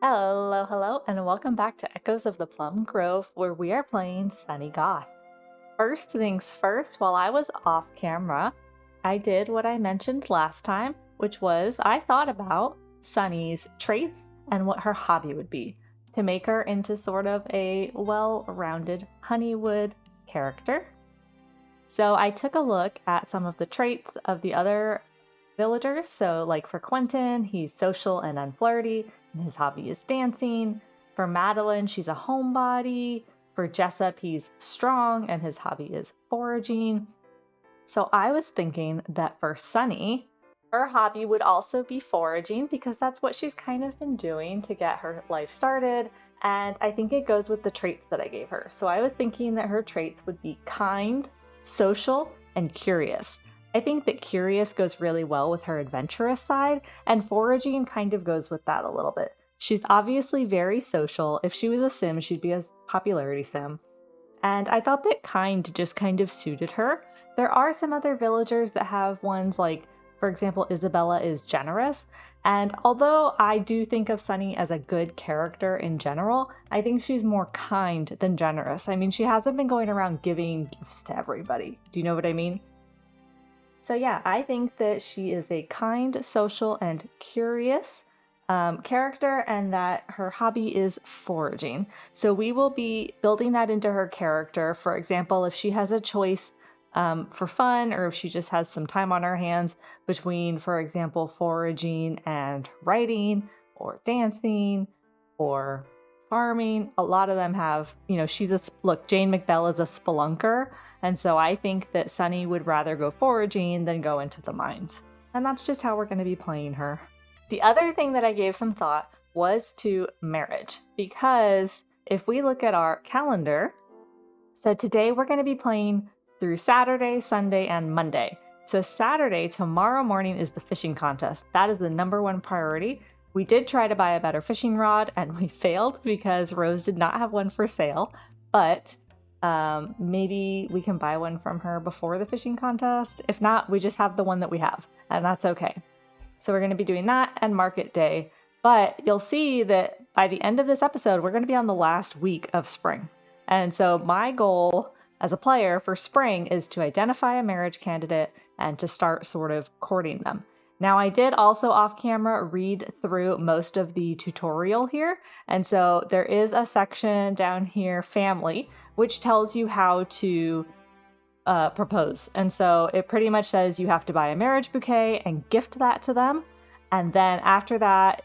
Hello, hello, and welcome back to Echoes of the Plum Grove, where we are playing Sunny Goth. First things first, while I was off camera, I did what I mentioned last time, which was I thought about Sunny's traits and what her hobby would be to make her into sort of a well-rounded Honeywood character. So I took a look at some of the traits of the other villagers. So like for Quentin, he's social and unflirty, and his hobby is dancing. For Madeline, she's a homebody. For Jessup, he's strong and his hobby is foraging. So I was thinking that for Sunny, her hobby would also be foraging because that's what she's kind of been doing to get her life started. And I think it goes with the traits that I gave her. So I was thinking that her traits would be kind, social, and curious. I think that curious goes really well with her adventurous side, and foraging kind of goes with that a little bit. She's obviously very social. If she was a sim, she'd be a popularity sim. And I thought that kind just kind of suited her. There are some other villagers that have ones like, for example, Isabella is generous. And although I do think of Sunny as a good character in general, I think she's more kind than generous. I mean, she hasn't been going around giving gifts to everybody. Do you know what I mean? So yeah, I think that she is a kind, social, and curious character, and that her hobby is foraging. So we will be building that into her character. For example, if she has a choice for fun, or if she just has some time on her hands between, for example, foraging and writing, or dancing, or farming. A lot of them have, look, Jane McBell is a spelunker, and so I think that Sunny would rather go foraging than go into the mines. And that's just how we're going to be playing her. The other thing that I gave some thought was to marriage, because if we look at our calendar, so today we're going to be playing through Saturday, Sunday, and Monday. So Saturday, tomorrow morning, is the fishing contest. That is the number one priority. We did try to buy a better fishing rod and we failed because Rose did not have one for sale, but maybe we can buy one from her before the fishing contest. If not, we just have the one that we have, and that's okay. So we're going to be doing that and market day, but you'll see that by the end of this episode, we're going to be on the last week of spring. And so my goal as a player for spring is to identify a marriage candidate and to start sort of courting them. Now, I did also off camera read through most of the tutorial here. And so there is a section down here, family, which tells you how to propose. And so it pretty much says you have to buy a marriage bouquet and gift that to them. And then after that,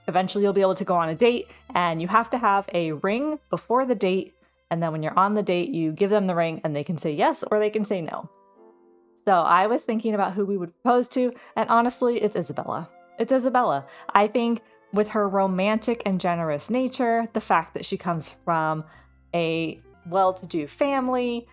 eventually you'll be able to go on a date, and you have to have a ring before the date. And then when you're on the date, you give them the ring and they can say yes or they can say no. So I was thinking about who we would propose to, and honestly, it's Isabella. It's Isabella. I think with her romantic and generous nature, the fact that she comes from a well-to-do family,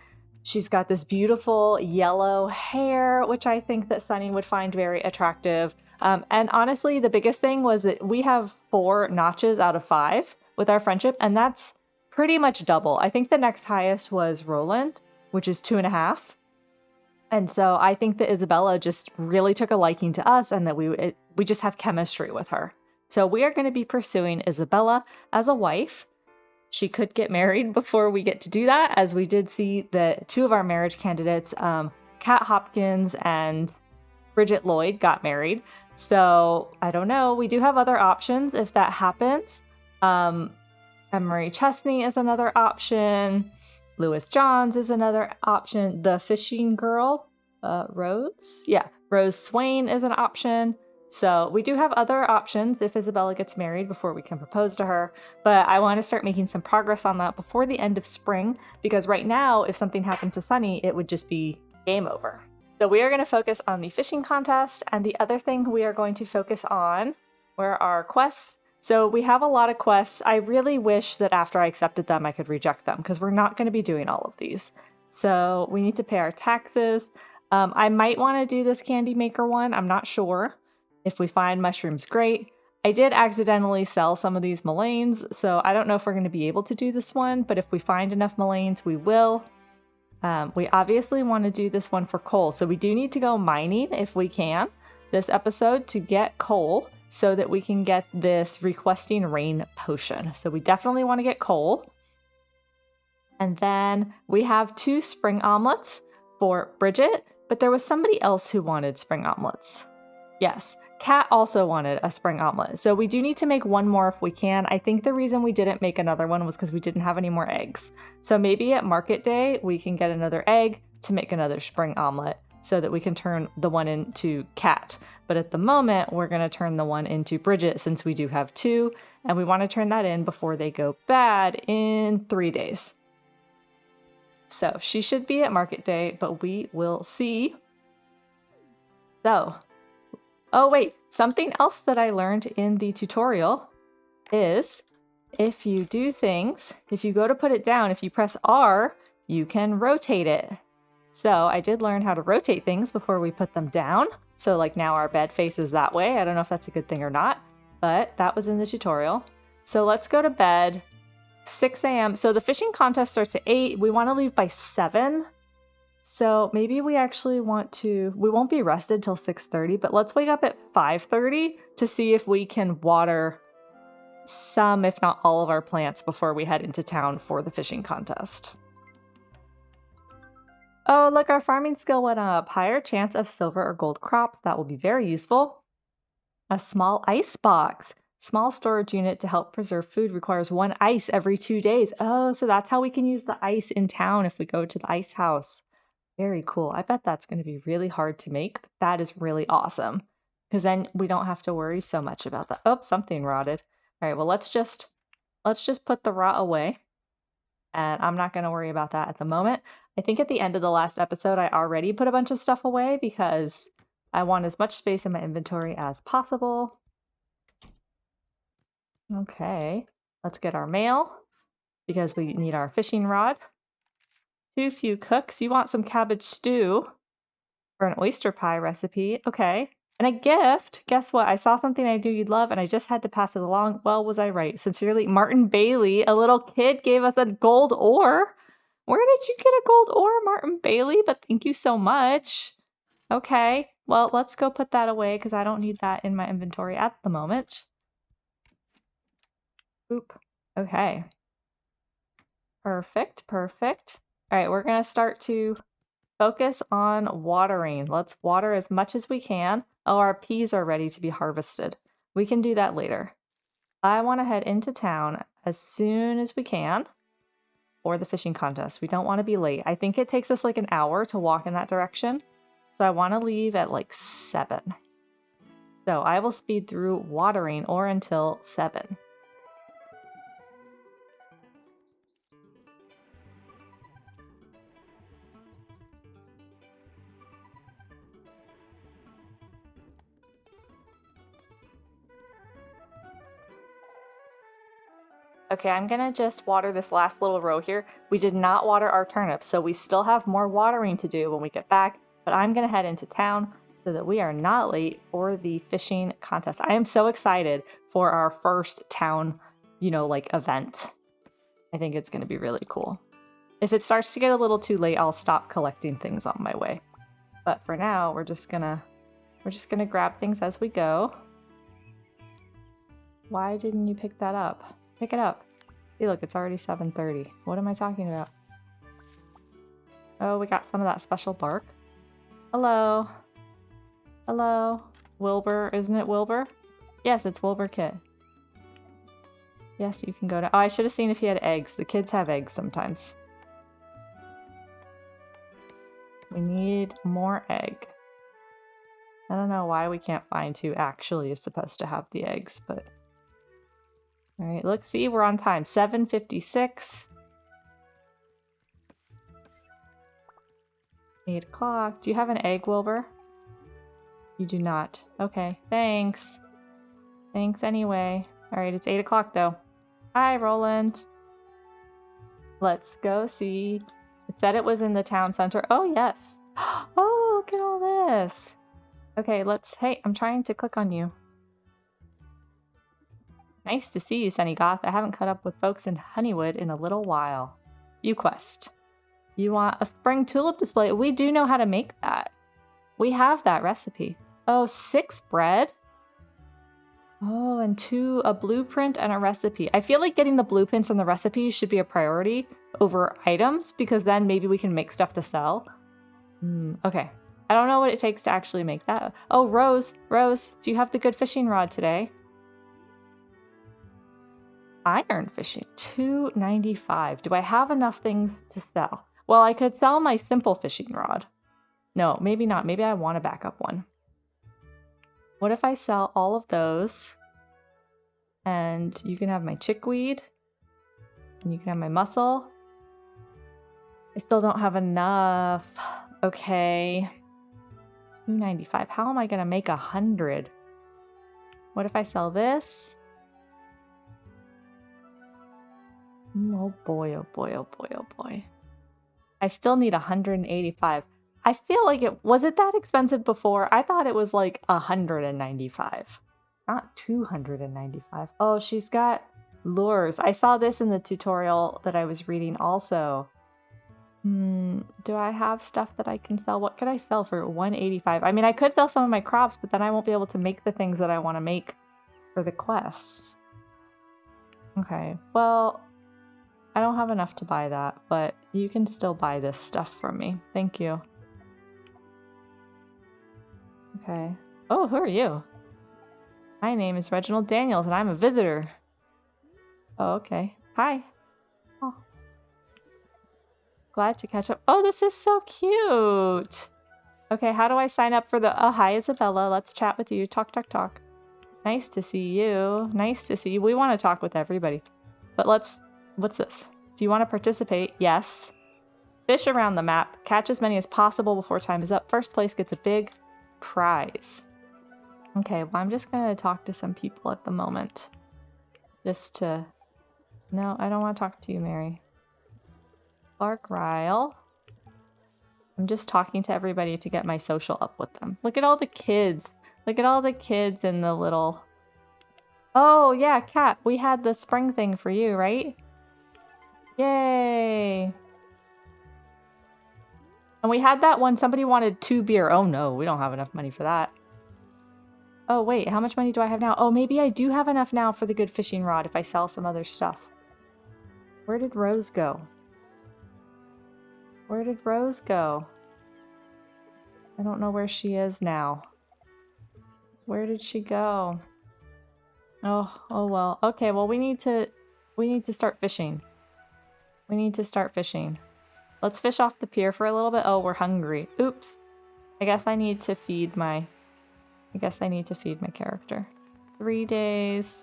she's got this beautiful yellow hair, which I think that Sunny would find very attractive. And honestly, the biggest thing was that we have 4 notches out of 5 with our friendship, and that's pretty much double. I think the next highest was Roland, which is 2.5. And so I think that Isabella just really took a liking to us, and that we just have chemistry with her. So we are going to be pursuing Isabella as a wife. She could get married before we get to do that, as we did see that 2 of our marriage candidates, Kat Hopkins and Bridget Lloyd, got married. So I don't know. We do have other options if that happens. Emery Chesney is another option. Lewis Johns is another option. The fishing girl, Rose? Yeah, Rose Swain is an option. So we do have other options if Isabella gets married before we can propose to her. But I want to start making some progress on that before the end of spring, because right now, if something happened to Sunny, it would just be game over. So we are going to focus on the fishing contest, and the other thing we are going to focus on were our quests. So we have a lot of quests. I really wish that after I accepted them, I could reject them, because we're not going to be doing all of these. So we need to pay our taxes. I might want to do this candy maker one. I'm not sure. If we find mushrooms, great. I did accidentally sell some of these mulleins, so I don't know if we're going to be able to do this one, but if we find enough mulleins, we will. We obviously want to do this one for coal, so we do need to go mining if we can this episode to get coal. so that we can get this requesting rain potion. So we definitely want to get coal. And then we have 2 spring omelets for Bridget, but there was somebody else who wanted spring omelets. Yes, Kat also wanted a spring omelet. So we do need to make 1 more if we can. I think the reason we didn't make another one was because we didn't have any more eggs. So maybe at market day, we can get another egg to make another spring omelet so that we can turn the one into Kat. But at the moment, we're going to turn the one into Bridget since we do have 2, and we want to turn that in before they go bad in 3 days. So she should be at market day, but we will see. So, oh wait, something else that I learned in the tutorial is if you do things, if you go to put it down, if you press R, you can rotate it. So I did learn how to rotate things before we put them down. So like now our bed faces that way. I don't know if that's a good thing or not, but that was in the tutorial. So let's go to bed. 6 a.m. So the fishing contest starts at 8. We want to leave by 7. So maybe we actually want to, we won't be rested till 6:30, but let's wake up at 5:30 to see if we can water some, if not all of our plants before we head into town for the fishing contest. Oh, look, our farming skill went up. Higher chance of silver or gold crops. That will be very useful. A small ice box. Small storage unit to help preserve food requires 1 ice every 2 days. Oh, so that's how we can use the ice in town if we go to the ice house. Very cool. I bet that's going to be really hard to make, but that is really awesome because then we don't have to worry so much about that. Oh, something rotted. All right, well, let's just put the rot away, and I'm not going to worry about that at the moment. I think at the end of the last episode, I already put a bunch of stuff away because I want as much space in my inventory as possible. Okay, let's get our mail because we need our fishing rod. Too few cooks. You want some cabbage stew for an oyster pie recipe. Okay. And a gift. Guess what? I saw something I knew you'd love and I just had to pass it along. Well, was I right? Sincerely, Martin Bailey. A little kid gave us a gold ore. Where did you get a gold ore, Martin Bailey? But thank you so much. Okay. Well, let's go put that away because I don't need that in my inventory at the moment. Oop. Okay. Perfect. Perfect. All right, we're going to start to focus on watering. Let's water as much as we can. Oh, our peas are ready to be harvested. We can do that later. I want to head into town as soon as we can for the fishing contest. We don't want to be late. I think it takes us like an hour to walk in that direction. So I want to leave at like 7. So I will speed through watering or until 7. Okay, I'm gonna just water this last little row here. We did not water our turnips, so we still have more watering to do when we get back, but I'm gonna head into town so that we are not late for the fishing contest. I am so excited for our first town, like event. I think it's gonna be really cool. If it starts to get a little too late, I'll stop collecting things on my way. But for now, we're just gonna grab things as we go. Why didn't you pick that up? Pick it up. See, look, it's already 7:30. What am I talking about? Oh, we got some of that special bark. Hello. Hello. Wilbur, isn't it Wilbur? Yes, it's Wilbur Kit. Yes, you can go to... Oh, I should have seen if he had eggs. The kids have eggs sometimes. We need more egg. I don't know why we can't find who actually is supposed to have the eggs, but... All right, look, see, we're on time. 7:56. 8 o'clock. Do you have an egg, Wilbur? You do not. Okay, thanks. Thanks anyway. All right, it's 8 o'clock though. Hi, Roland. Let's go see. It said it was in the town center. Oh, yes. Oh, look at all this. Okay, hey, I'm trying to click on you. Nice to see you, Sunny Goth. I haven't caught up with folks in Honeywood in a little while. View quest. You want a spring tulip display? We do know how to make that. We have that recipe. Oh, 6 bread? Oh, and a blueprint and a recipe. I feel like getting the blueprints and the recipes should be a priority over items because then maybe we can make stuff to sell. Okay. I don't know what it takes to actually make that. Oh, Rose, do you have the good fishing rod today? Iron fishing, $2.95. Do I have enough things to sell? Well, I could sell my simple fishing rod. No, maybe not. Maybe I want a backup one. What if I sell all of those? And you can have my chickweed. And you can have my mussel. I still don't have enough. Okay. $2.95. How am I going to make 100? What if I sell this? Oh boy, oh boy, oh boy, oh boy. I still need 185. I feel like was it that expensive before? I thought it was like 195. Not 295. Oh, she's got lures. I saw this in the tutorial that I was reading also. Do I have stuff that I can sell? What could I sell for 185? I mean, I could sell some of my crops, but then I won't be able to make the things that I want to make for the quests. Okay, well, I don't have enough to buy that, but you can still buy this stuff from me. Thank you. Okay. Oh, who are you? My name is Reginald Daniels, and I'm a visitor. Oh, okay. Hi. Oh. Glad to catch up. Oh, this is so cute. Okay, how do I sign up for the... Oh, hi, Isabella. Let's chat with you. Talk, talk, talk. Nice to see you. Nice to see you. We want to talk with everybody. But let's... What's this? Do you want to participate? Yes. Fish around the map. Catch as many as possible before time is up. First place gets a big prize. Okay, well, I'm just going to talk to some people at the moment. Just to... No, I don't want to talk to you, Mary. Clark Ryle. I'm just talking to everybody to get my social up with them. Look at all the kids. Look at all the kids in the little... Oh, yeah, Kat. We had the spring thing for you, right? Yay! And we had that one. Somebody wanted 2 beer. Oh, no. We don't have enough money for that. Oh, wait. How much money do I have now? Oh, maybe I do have enough now for the good fishing rod if I sell some other stuff. Where did Rose go? Where did Rose go? I don't know where she is now. Where did she go? Oh well. Okay, well we need to start fishing. We need to start fishing. Let's fish off the pier for a little bit. Oh, we're hungry. Oops. I guess I need to feed my character. 3 days.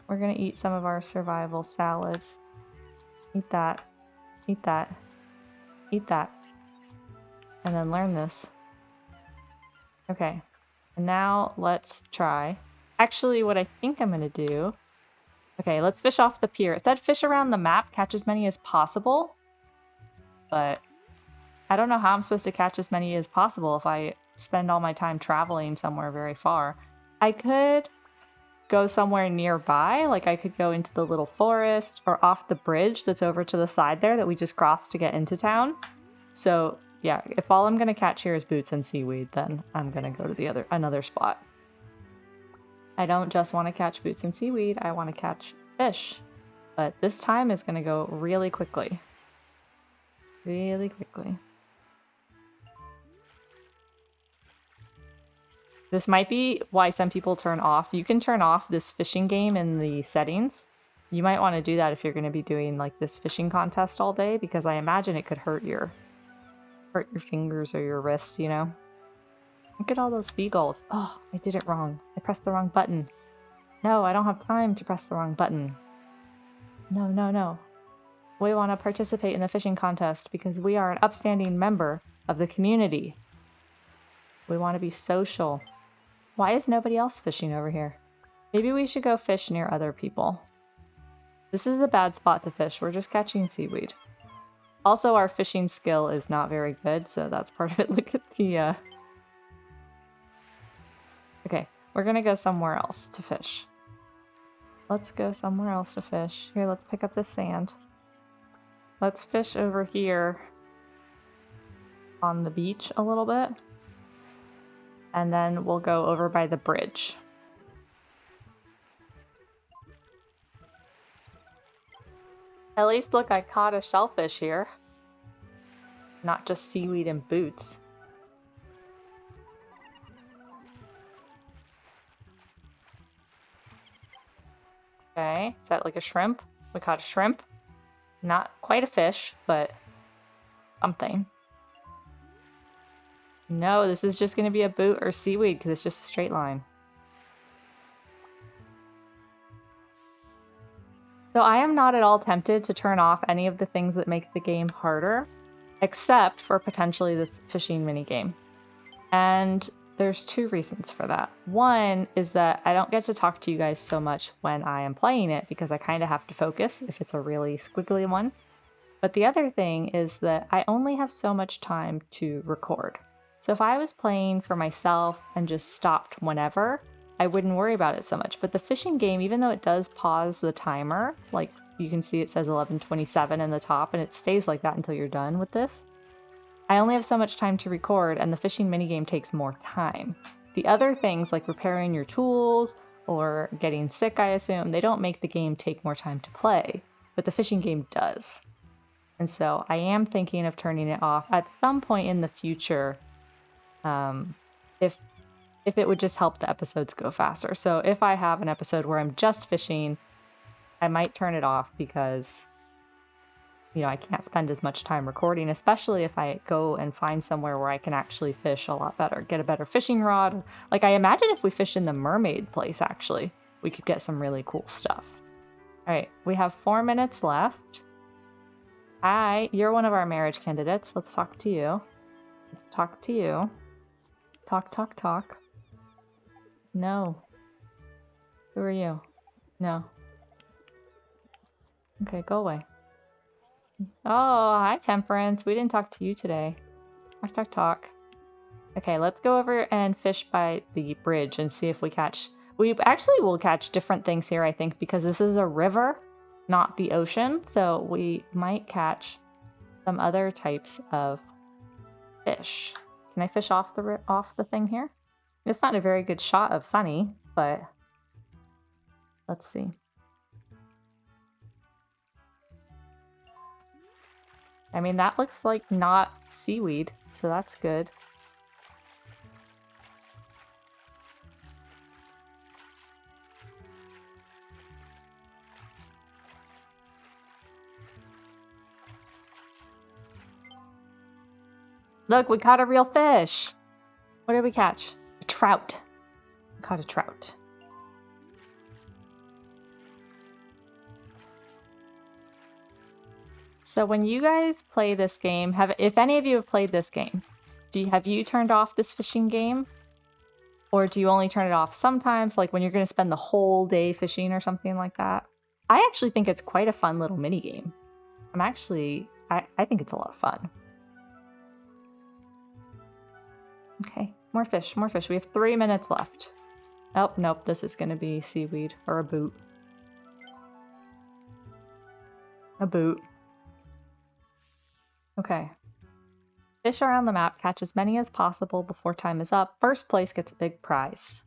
We're gonna eat some of our survival salads. Eat that. Eat that. Eat that. And then learn this. Okay. And now let's try. Actually, what I think I'm gonna do... Okay, let's fish off the pier. It said fish around the map, catch as many as possible. But I don't know how I'm supposed to catch as many as possible if I spend all my time traveling somewhere very far. I could go somewhere nearby, like I could go into the little forest or off the bridge that's over to the side there that we just crossed to get into town. So yeah, if all I'm gonna catch here is boots and seaweed, then I'm gonna go to another spot. I don't just want to catch boots and seaweed, I want to catch fish. But this time is gonna go really quickly. Really quickly. This might be why some people turn off. You can turn off this fishing game in the settings. You might want to do that if you're going to be doing like this fishing contest all day, because I imagine it could hurt your fingers or your wrists, you know? Look at all those seagulls. Oh, I did it wrong. I pressed the wrong button. No, I don't have time to press the wrong button. No, no, no. We want to participate in the fishing contest because we are an upstanding member of the community. We want to be social. Why is nobody else fishing over here? Maybe we should go fish near other people. This is a bad spot to fish. We're just catching seaweed. Also, our fishing skill is not very good, so that's part of it. Look at the... Okay, we're gonna go somewhere else to fish. Let's go somewhere else to fish. Here, let's pick up the sand. Let's fish over here on the beach a little bit. And then we'll go over by the bridge. At least look, I caught a shellfish here. Not just seaweed and boots. Okay, is that like a shrimp? We caught a shrimp. Not quite a fish, but something. No, this is just going to be a boot or seaweed because it's just a straight line. So I am not at all tempted to turn off any of the things that make the game harder, except for potentially this fishing minigame. And there's two reasons for that. One is that I don't get to talk to you guys so much when I am playing it because I kind of have to focus if it's a really squiggly one. But the other thing is that I only have so much time to record. So if I was playing for myself and just stopped whenever, I wouldn't worry about it so much. But the fishing game, even though it does pause the timer, like you can see it says 11:27 in the top and it stays like that until you're done with this, I only have so much time to record and the fishing minigame takes more time. The other things like repairing your tools or getting sick, I assume, they don't make the game take more time to play, but the fishing game does. And so I am thinking of turning it off at some point in the future, if it would just help the episodes go faster. So if I have an episode where I'm just fishing, I might turn it off because, you know, I can't spend as much time recording, especially if I go and find somewhere where I can actually fish a lot better, get a better fishing rod. Like I imagine if we fish in the mermaid place, actually, we could get some really cool stuff. All right, we have 4 minutes left. Hi, you're one of our marriage candidates. Let's talk to you. Let's talk to you. Talk, talk, talk. No. Who are you? No. Okay, go away. Oh, hi, Temperance. We didn't talk to you today. Talk, talk, talk. Okay, let's go over and fish by the bridge and see if we catch... We actually will catch different things here, I think, because this is a river, not the ocean. So we might catch some other types of fish. Can I fish off the thing here? It's not a very good shot of Sunny, but let's see. I mean, that looks like not seaweed, so that's good. Look, we caught a real fish. What did we catch? A trout. We caught a trout. So when you guys play this game, if any of you have played this game, have you turned off this fishing game? Or do you only turn it off sometimes, like when you're going to spend the whole day fishing or something like that? I actually think it's quite a fun little mini game. I think it's a lot of fun. Okay, more fish, more fish. We have 3 minutes left. Oh, nope, this is going to be seaweed or a boot. A boot. Okay. Fish around the map, catch as many as possible before time is up. First place gets a big prize.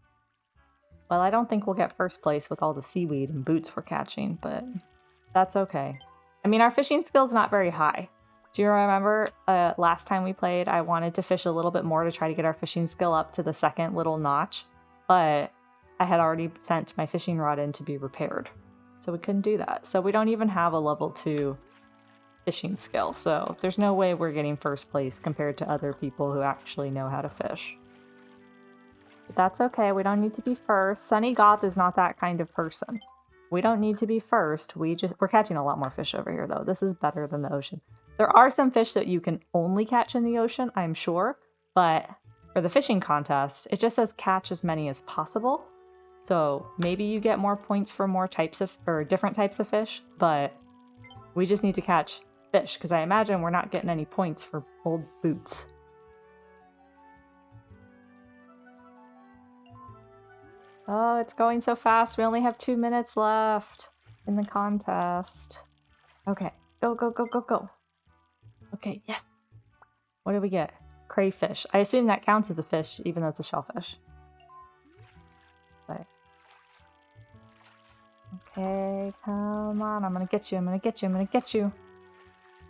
Well, I don't think we'll get first place with all the seaweed and boots we're catching, but that's okay. I mean, our fishing skill's not very high. Do you remember last time we played, I wanted to fish a little bit more to try to get our fishing skill up to the second little notch, but I had already sent my fishing rod in to be repaired, so we couldn't do that. So we don't even have a level 2 fishing skill, so there's no way we're getting first place compared to other people who actually know how to fish. But that's okay, we don't need to be first. Sunny Goth is not that kind of person. We don't need to be first, we're catching a lot more fish over here though. This is better than the ocean. There are some fish that you can only catch in the ocean, I'm sure, but for the fishing contest, it just says catch as many as possible. So maybe you get more points for more types of, or different types of fish, but we just need to catch fish, because I imagine we're not getting any points for old boots. Oh, it's going so fast. We only have 2 minutes left in the contest. Okay, go, go, go, go, go. Okay, yes. What did we get? Crayfish. I assume that counts as a fish, even though it's a shellfish. But... Okay, come on. I'm gonna get you. I'm gonna get you. I'm gonna get you.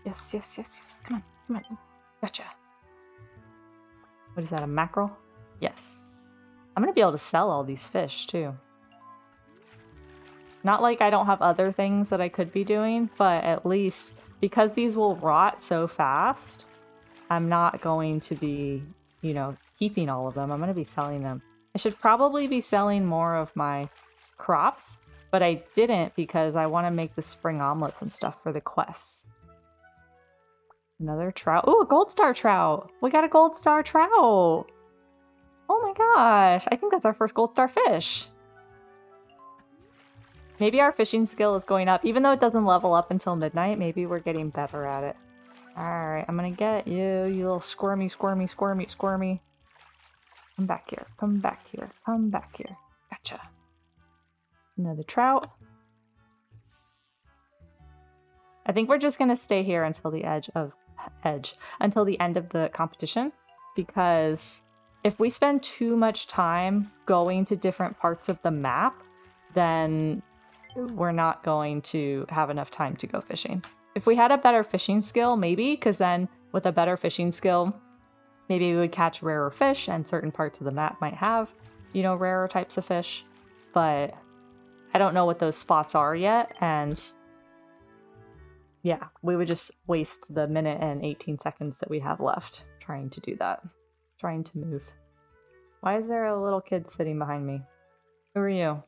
Yes, yes, yes, yes. Come on, come on. Gotcha. What is that, a mackerel? Yes. I'm gonna be able to sell all these fish, too. Not like I don't have other things that I could be doing, but at least because these will rot so fast, I'm not going to be, you know, keeping all of them. I'm going to be selling them. I should probably be selling more of my crops, but I didn't because I want to make the spring omelets and stuff for the quests. Another trout. Oh, a gold star trout. We got a gold star trout. Oh my gosh. I think that's our first gold star fish. Maybe our fishing skill is going up. Even though it doesn't level up until midnight, maybe we're getting better at it. Alright, I'm gonna get you, you little squirmy, squirmy, squirmy, squirmy. Come back here, come back here, come back here. Gotcha. Another trout. I think we're just gonna stay here until the until the end of the competition, because if we spend too much time going to different parts of the map, then we're not going to have enough time to go fishing. If we had a better fishing skill, maybe, because then with a better fishing skill, maybe we would catch rarer fish, and certain parts of the map might have, you know, rarer types of fish. But I don't know what those spots are yet, and yeah, we would just waste the minute and 18 seconds that we have left trying to do that. Trying to move. Why is there a little kid sitting behind me? Who are you?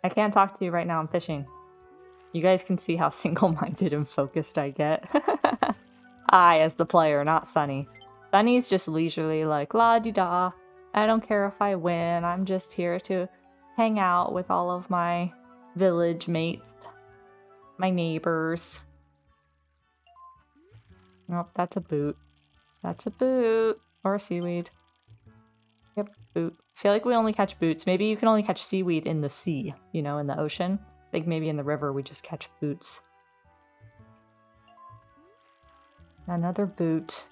I can't talk to you right now, I'm fishing. You guys can see how single-minded and focused I get. I, as the player, not Sunny. Sunny's just leisurely like, la-di-da. I don't care if I win, I'm just here to hang out with all of my village mates. My neighbors. Nope, that's a boot. That's a boot. Or a seaweed. Yep, boot. I feel like we only catch boots. Maybe you can only catch seaweed in the sea, you know, in the ocean. I think maybe in the river we just catch boots. Another boot.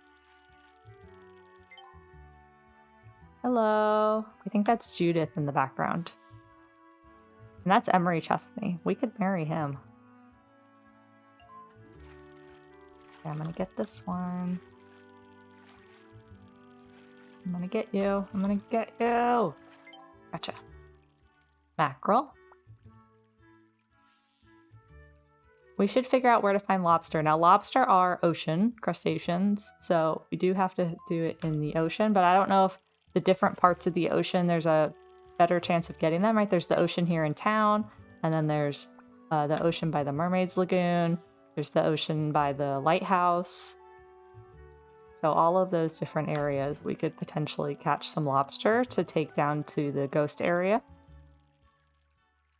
Hello. I think that's Judith in the background. And that's Emery Chesney. We could marry him. Okay, I'm gonna get this one. I'm gonna get you. I'm gonna get you. Gotcha. Mackerel. We should figure out where to find lobster. Now, lobster are ocean crustaceans, so we do have to do it in the ocean, but I don't know if the different parts of the ocean, there's a better chance of getting them, right? There's the ocean here in town, and then there's the ocean by the Mermaid's Lagoon. There's the ocean by the lighthouse. So all of those different areas, we could potentially catch some lobster to take down to the ghost area.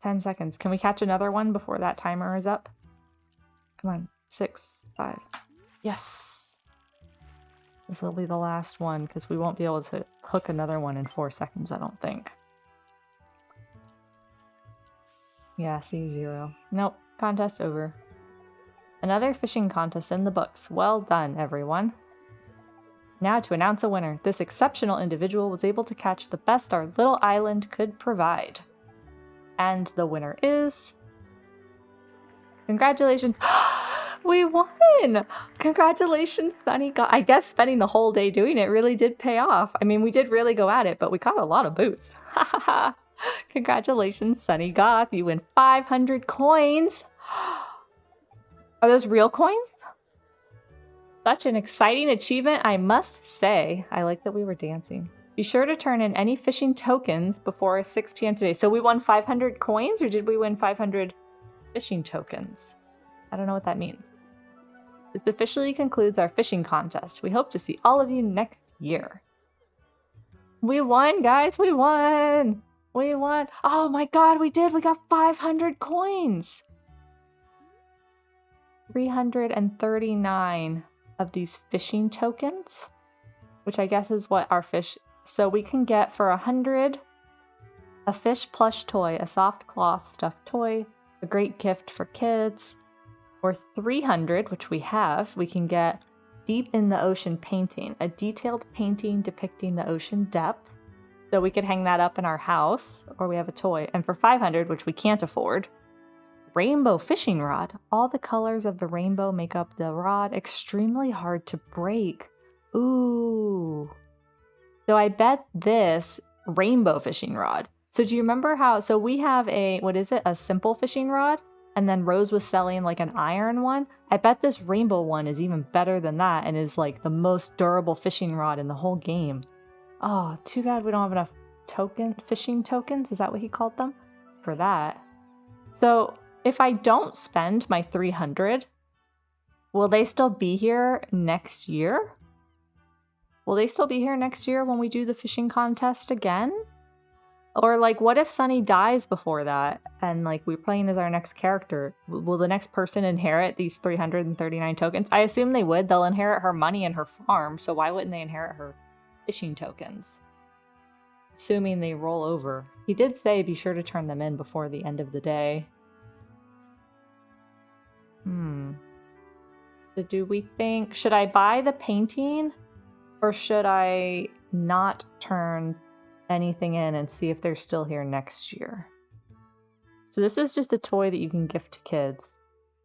10 seconds. Can we catch another one before that timer is up? Come on. 6, 5. Yes! This will be the last one, because we won't be able to hook another one in 4 seconds, I don't think. Yeah, C0. Nope. Contest over. Another fishing contest in the books. Well done, everyone. Now to announce a winner. This exceptional individual was able to catch the best our little island could provide. And the winner is... Congratulations. We won! Congratulations, Sunny Goth. I guess spending the whole day doing it really did pay off. I mean, we did really go at it, but we caught a lot of boots. Ha ha ha. Congratulations, Sunny Goth. You win 500 coins. Are those real coins? Such an exciting achievement, I must say. I like that we were dancing. Be sure to turn in any fishing tokens before 6 p.m. today. So we won 500 coins, or did we win 500 fishing tokens? I don't know what that means. This officially concludes our fishing contest. We hope to see all of you next year. We won, guys! We won! We won! Oh my god, we did! We got 500 coins! 339 of these fishing tokens, which I guess is what our fish... So we can get for 100 a fish plush toy, a soft cloth stuffed toy, a great gift for kids. Or 300, which we have, we can get Deep in the Ocean painting, a detailed painting depicting the ocean depth. So we could hang that up in our house, or we have a toy. And for 500, which we can't afford, Rainbow fishing rod. All the colors of the rainbow make up the rod. Extremely hard to break. Ooh. So I bet this rainbow fishing rod. So do you remember how, so we have a, what is it? A simple fishing rod? And then Rose was selling like an iron one. I bet this rainbow one is even better than that and is like the most durable fishing rod in the whole game. Oh, too bad we don't have enough fishing tokens. Is that what he called them? For that. So if I don't spend my 300, will they still be here next year? Will they still be here next year when we do the fishing contest again? Or like, what if Sunny dies before that and like we're playing as our next character? Will the next person inherit these 339 tokens? I assume they would. They'll inherit her money and her farm, so why wouldn't they inherit her fishing tokens? Assuming they roll over. He did say be sure to turn them in before the end of the day. So do we think, should I buy the painting or should I not turn anything in and see if they're still here next year? So this is just a toy that you can gift to kids.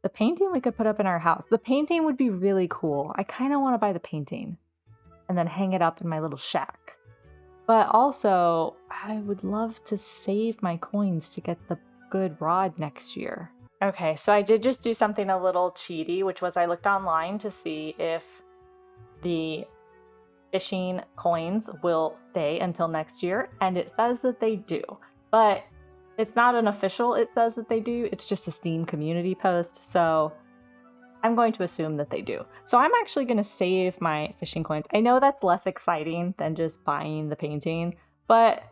The painting we could put up in our house. The painting would be really cool. I kind of want to buy the painting and then hang it up in my little shack. But also, I would love to save my coins to get the good rod next year. Okay, so I did just do something a little cheaty, which was I looked online to see if the fishing coins will stay until next year, and it says that they do. But it's not an official it says that they do, it's just a Steam community post, so I'm going to assume that they do. So I'm actually going to save my fishing coins. I know that's less exciting than just buying the painting, but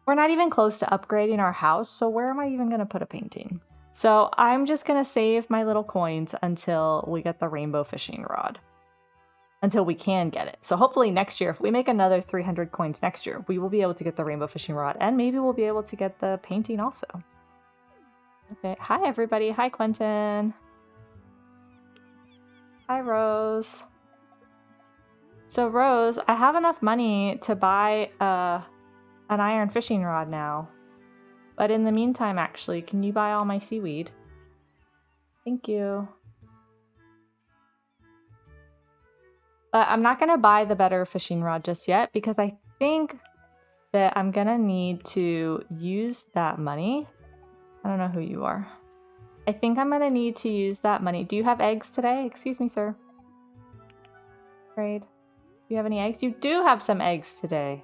we're not even close to upgrading our house, so where am I even going to put a painting? So I'm just going to save my little coins until we get the rainbow fishing rod. Until we can get it. So hopefully next year, if we make another 300 coins next year, we will be able to get the rainbow fishing rod, and maybe we'll be able to get the painting also. Okay, hi everybody. Hi Quentin. Hi Rose. So Rose, I have enough money to buy an iron fishing rod now. But in the meantime, actually, can you buy all my seaweed? Thank you. But I'm not going to buy the better fishing rod just yet because I think that I'm going to need to use that money. I don't know who you are. I think I'm going to need to use that money. Do you have eggs today? Excuse me, sir. Trade. Do you have any eggs? You do have some eggs today.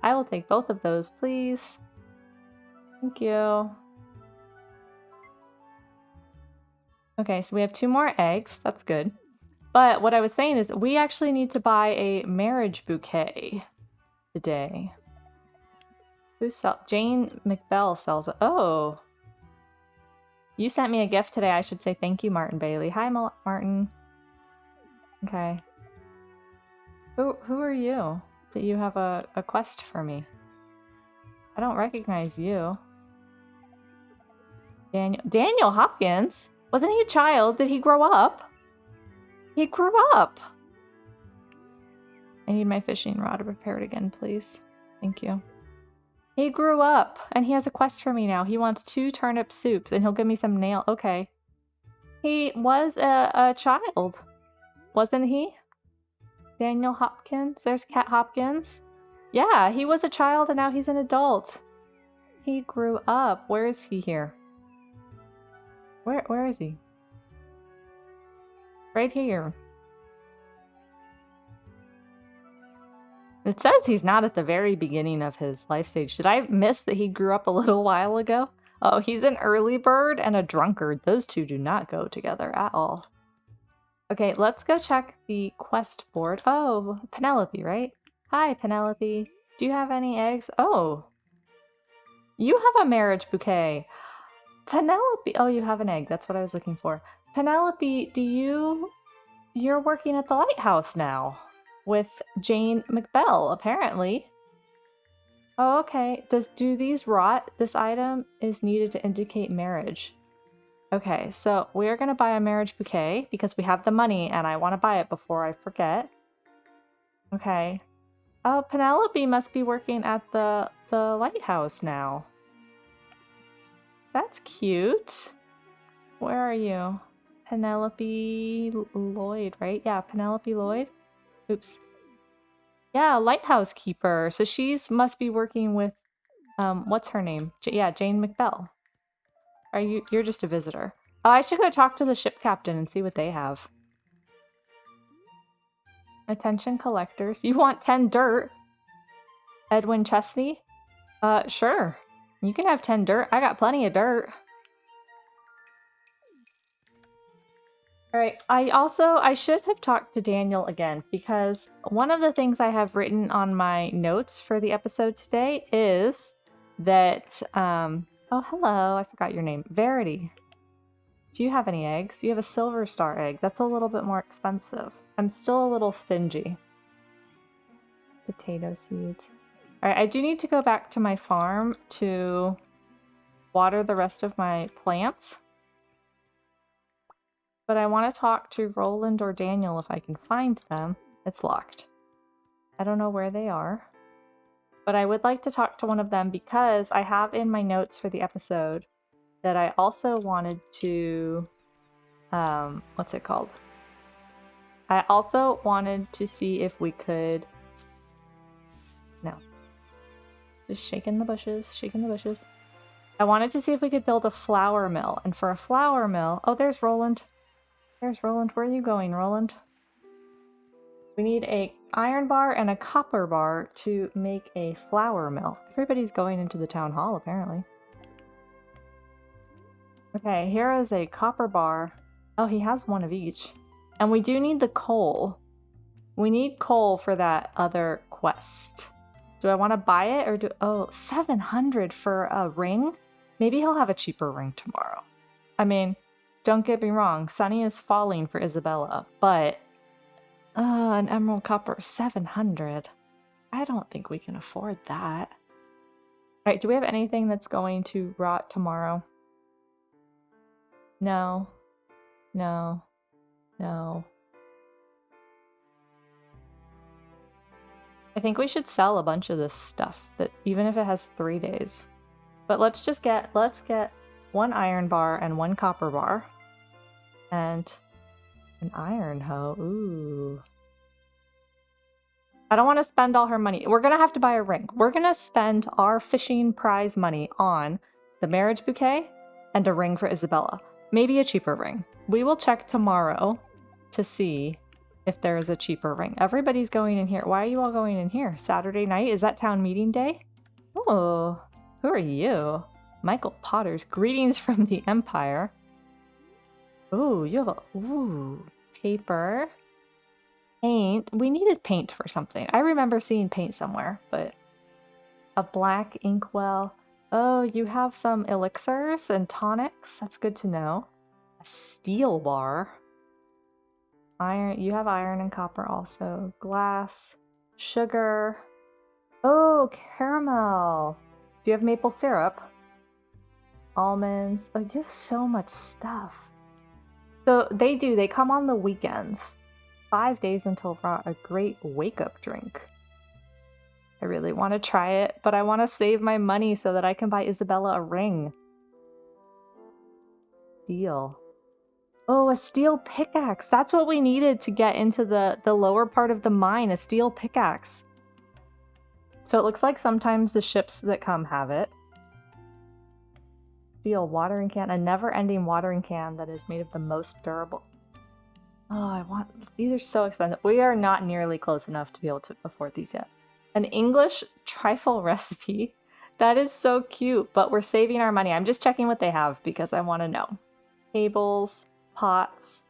I will take both of those, please. Thank you. Okay, so we have 2 more eggs. That's good. But what I was saying is we actually need to buy a marriage bouquet today. Jane McBell sells it. Oh. You sent me a gift today. I should say thank you, Martin Bailey. Hi, Martin. Okay. Who are you that you have a quest for me? I don't recognize you. Daniel Hopkins? Wasn't he a child? Did he grow up? He grew up! I need my fishing rod repaired again, please. Thank you. He grew up, and he has a quest for me now. He wants 2 turnip soups, and he'll give me some nail. Okay. He was a child, wasn't he? Daniel Hopkins? There's Cat Hopkins. Yeah, he was a child, and now he's an adult. He grew up. Where is he here? Where is he? Right here. It says he's not at the very beginning of his life stage. Did I miss that he grew up a little while ago? Oh, he's an early bird and a drunkard. Those two do not go together at all. Okay, let's go check the quest board. Oh, Penelope, right? Hi, Penelope. Do you have any eggs? Oh. You have a marriage bouquet. Penelope. Oh, you have an egg. That's what I was looking for. Penelope, you're working at the lighthouse now with Jane McBell, apparently. Oh, okay. Do these rot? This item is needed to indicate marriage. Okay, so we're going to buy a marriage bouquet because we have the money and I want to buy it before I forget. Okay. Oh, Penelope must be working at the lighthouse now. That's cute. Where are you? Penelope Lloyd, right? Yeah, Penelope Lloyd. Oops. Yeah, lighthouse keeper. So she's must be working with what's her name? Yeah, Jane McBell. You're just a visitor. Oh, I should go talk to the ship captain and see what they have. Attention collectors. You want 10 dirt? Edwin Chesney? Sure. You can have 10 dirt. I got plenty of dirt. Alright, I should have talked to Daniel again, because one of the things I have written on my notes for the episode today is that, oh, hello, I forgot your name. Verity. Do you have any eggs? You have a silver star egg. That's a little bit more expensive. I'm still a little stingy. Potato seeds. Alright, I do need to go back to my farm to water the rest of my plants. But I want to talk to Roland or Daniel if I can find them. It's locked. I don't know where they are. But I would like to talk to one of them because I have in my notes for the episode that I also wanted to... what's it called? I also wanted to see if we could... No. Just shaking the bushes, shaking the bushes. I wanted to see if we could build a flour mill. And for a flour mill... Oh, there's Roland. There's Roland. Where are you going, Roland? We need a iron bar and a copper bar to make a flour mill. Everybody's going into the town hall, apparently. Okay, here is a copper bar. Oh, he has one of each. And we do need the coal. We need coal for that other quest. Do I want to buy it or do... Oh, 700 for a ring? Maybe he'll have a cheaper ring tomorrow. I mean... Don't get me wrong, Sunny is falling for Isabella, but an emerald copper 700. I don't think we can afford that. Alright, do we have anything that's going to rot tomorrow? No. No. No. I think we should sell a bunch of this stuff, that even if it has 3 days. But let's get one iron bar and one copper bar. And an iron hoe. Ooh. I don't want to spend all her money. We're going to have to buy a ring. We're going to spend our fishing prize money on the marriage bouquet and a ring for Isabella. Maybe a cheaper ring. We will check tomorrow to see if there is a cheaper ring. Everybody's going in here. Why are you all going in here? Saturday night? Is that town meeting day? Oh, who are you? Michael Potter's greetings from the Empire. Ooh, you have a... Ooh, paper. Paint. We needed paint for something. I remember seeing paint somewhere, but... A black inkwell. Oh, you have some elixirs and tonics? That's good to know. A steel bar. Iron. You have iron and copper also. Glass. Sugar. Oh, caramel. Do you have maple syrup? Almonds. Oh, you have so much stuff. So they come on the weekends. 5 days until raw, a great wake-up drink. I really want to try it, but I want to save my money so that I can buy Isabella a ring. Steel. Oh, a steel pickaxe. That's what we needed to get into the lower part of the mine, a steel pickaxe. So it looks like sometimes the ships that come have it. Steel watering can, a never-ending watering can that is made of the most durable. Oh, these are so expensive. We are not nearly close enough to be able to afford these yet. An English trifle recipe. That is so cute, but we're saving our money. I'm just checking what they have because I want to know. Tables, pots.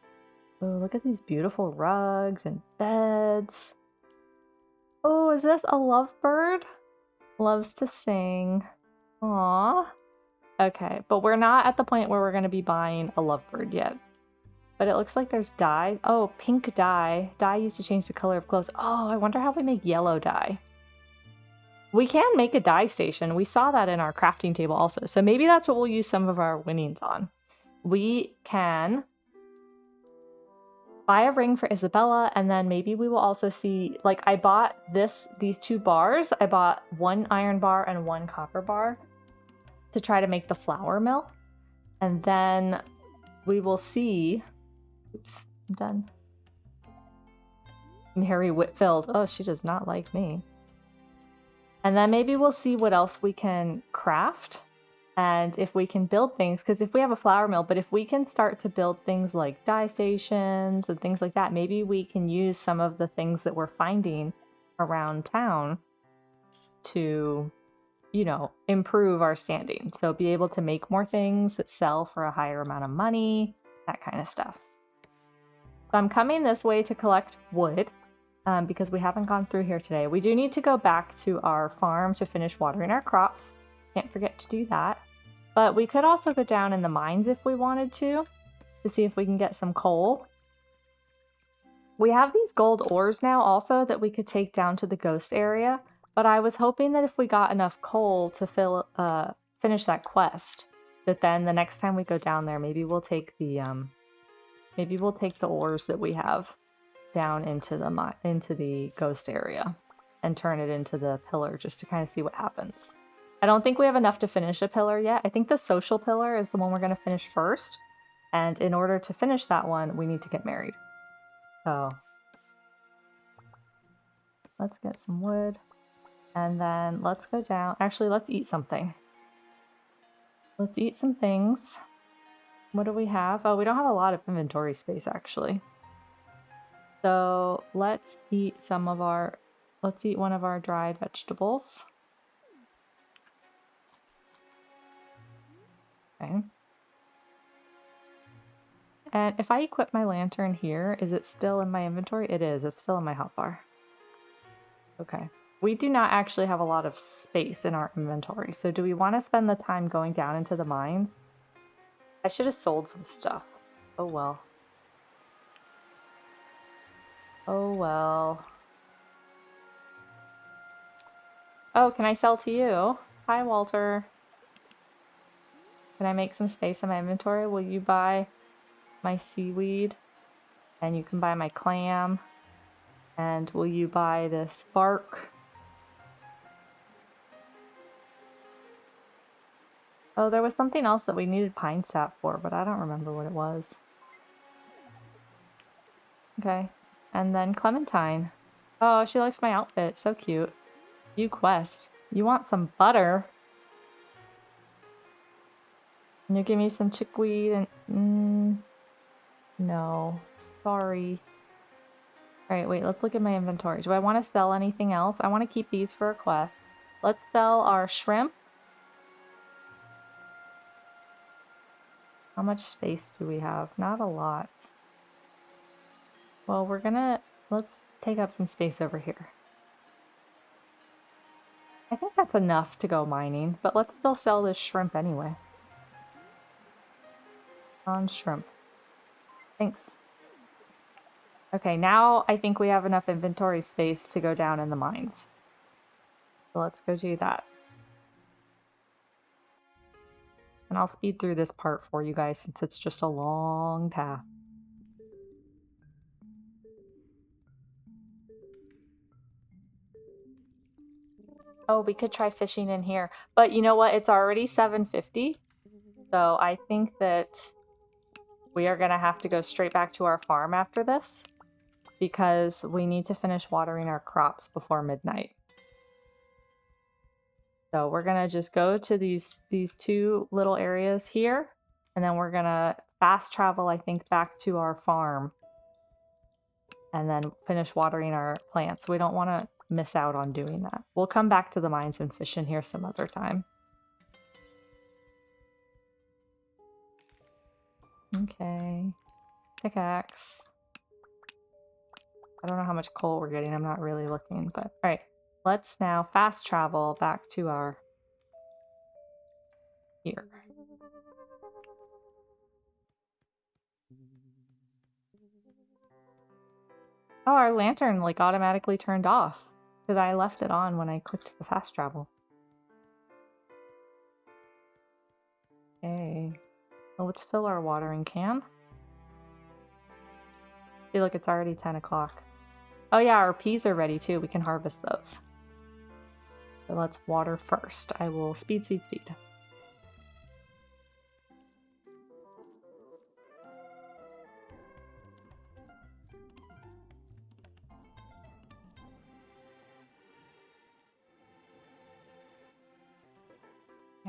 Oh, look at these beautiful rugs and beds. Oh, is this a lovebird? Loves to sing. Aww. Okay, but we're not at the point where we're going to be buying a lovebird yet. But it looks like there's dye. Oh, pink dye. Dye used to change the color of clothes. Oh, I wonder how we make yellow dye. We can make a dye station. We saw that in our crafting table also. So maybe that's what we'll use some of our winnings on. We can buy a ring for Isabella, and then maybe we will also see, like, I bought these 2 bars. I bought 1 iron bar and 1 copper bar to try to make the flour mill. And then we will see. Oops, I'm done. Mary Whitfield. Oh, she does not like me. And then maybe we'll see what else we can craft and if we can build things. Because if we have a flour mill, but if we can start to build things like dye stations and things like that, maybe we can use some of the things that we're finding around town to, you know, improve our standing. So be able to make more things that sell for a higher amount of money, that kind of stuff. So I'm coming this way to collect wood. Because we haven't gone through here today. We do need to go back to our farm to finish watering our crops. Can't forget to do that. But we could also go down in the mines if we wanted to see if we can get some coal. We have these gold ores now also that we could take down to the ghost area, but I was hoping that if we got enough coal to finish that quest, that then the next time we go down there, maybe we'll take the ores that we have down into the ghost area and turn it into the pillar just to kind of see what happens. I don't think we have enough to finish a pillar yet. I think the social pillar is the one we're going to finish first. And in order to finish that one, we need to get married. So let's get some wood. And then let's go down. Actually, let's eat something. Let's eat some things. What do we have? Oh, we don't have a lot of inventory space, actually. So let's eat one of our dried vegetables. Okay. And if I equip my lantern here, is it still in my inventory? It is. It's still in my hotbar. Okay. We do not actually have a lot of space in our inventory. So do we want to spend the time going down into the mines? I should have sold some stuff. Oh well. Oh well. Oh, can I sell to you? Hi, Walter. Can I make some space in my inventory? Will you buy my seaweed? And you can buy my clam. And will you buy this bark? Oh, there was something else that we needed pine sap for, but I don't remember what it was. Okay. And then Clementine. Oh, she likes my outfit. So cute. You quest. You want some butter? Can you give me some chickweed and... no. Sorry. Alright, wait. Let's look at my inventory. Do I want to sell anything else? I want to keep these for a quest. Let's sell our shrimp. How much space do we have? Not a lot. Well, let's take up some space over here. I think that's enough to go mining, but let's still sell this shrimp anyway. On shrimp. Thanks. Okay, now I think we have enough inventory space to go down in the mines. So let's go do that. And I'll speed through this part for you guys since it's just a long path. Oh, we could try fishing in here. But you know what? It's already 7:50. So I think that we are going to have to go straight back to our farm after this because we need to finish watering our crops before midnight. So we're going to just go to these two little areas here, and then we're going to fast travel, I think, back to our farm and then finish watering our plants. We don't want to miss out on doing that. We'll come back to the mines and fish in here some other time. Okay. Pickaxe. I don't know how much coal we're getting. I'm not really looking, but all right. Let's now fast travel back to our here. Oh, our lantern like automatically turned off because I left it on when I clicked the fast travel. Okay. Well, let's fill our watering can. See, look, it's already 10 o'clock. Oh yeah, our peas are ready too. We can harvest those. So let's water first. I will speed.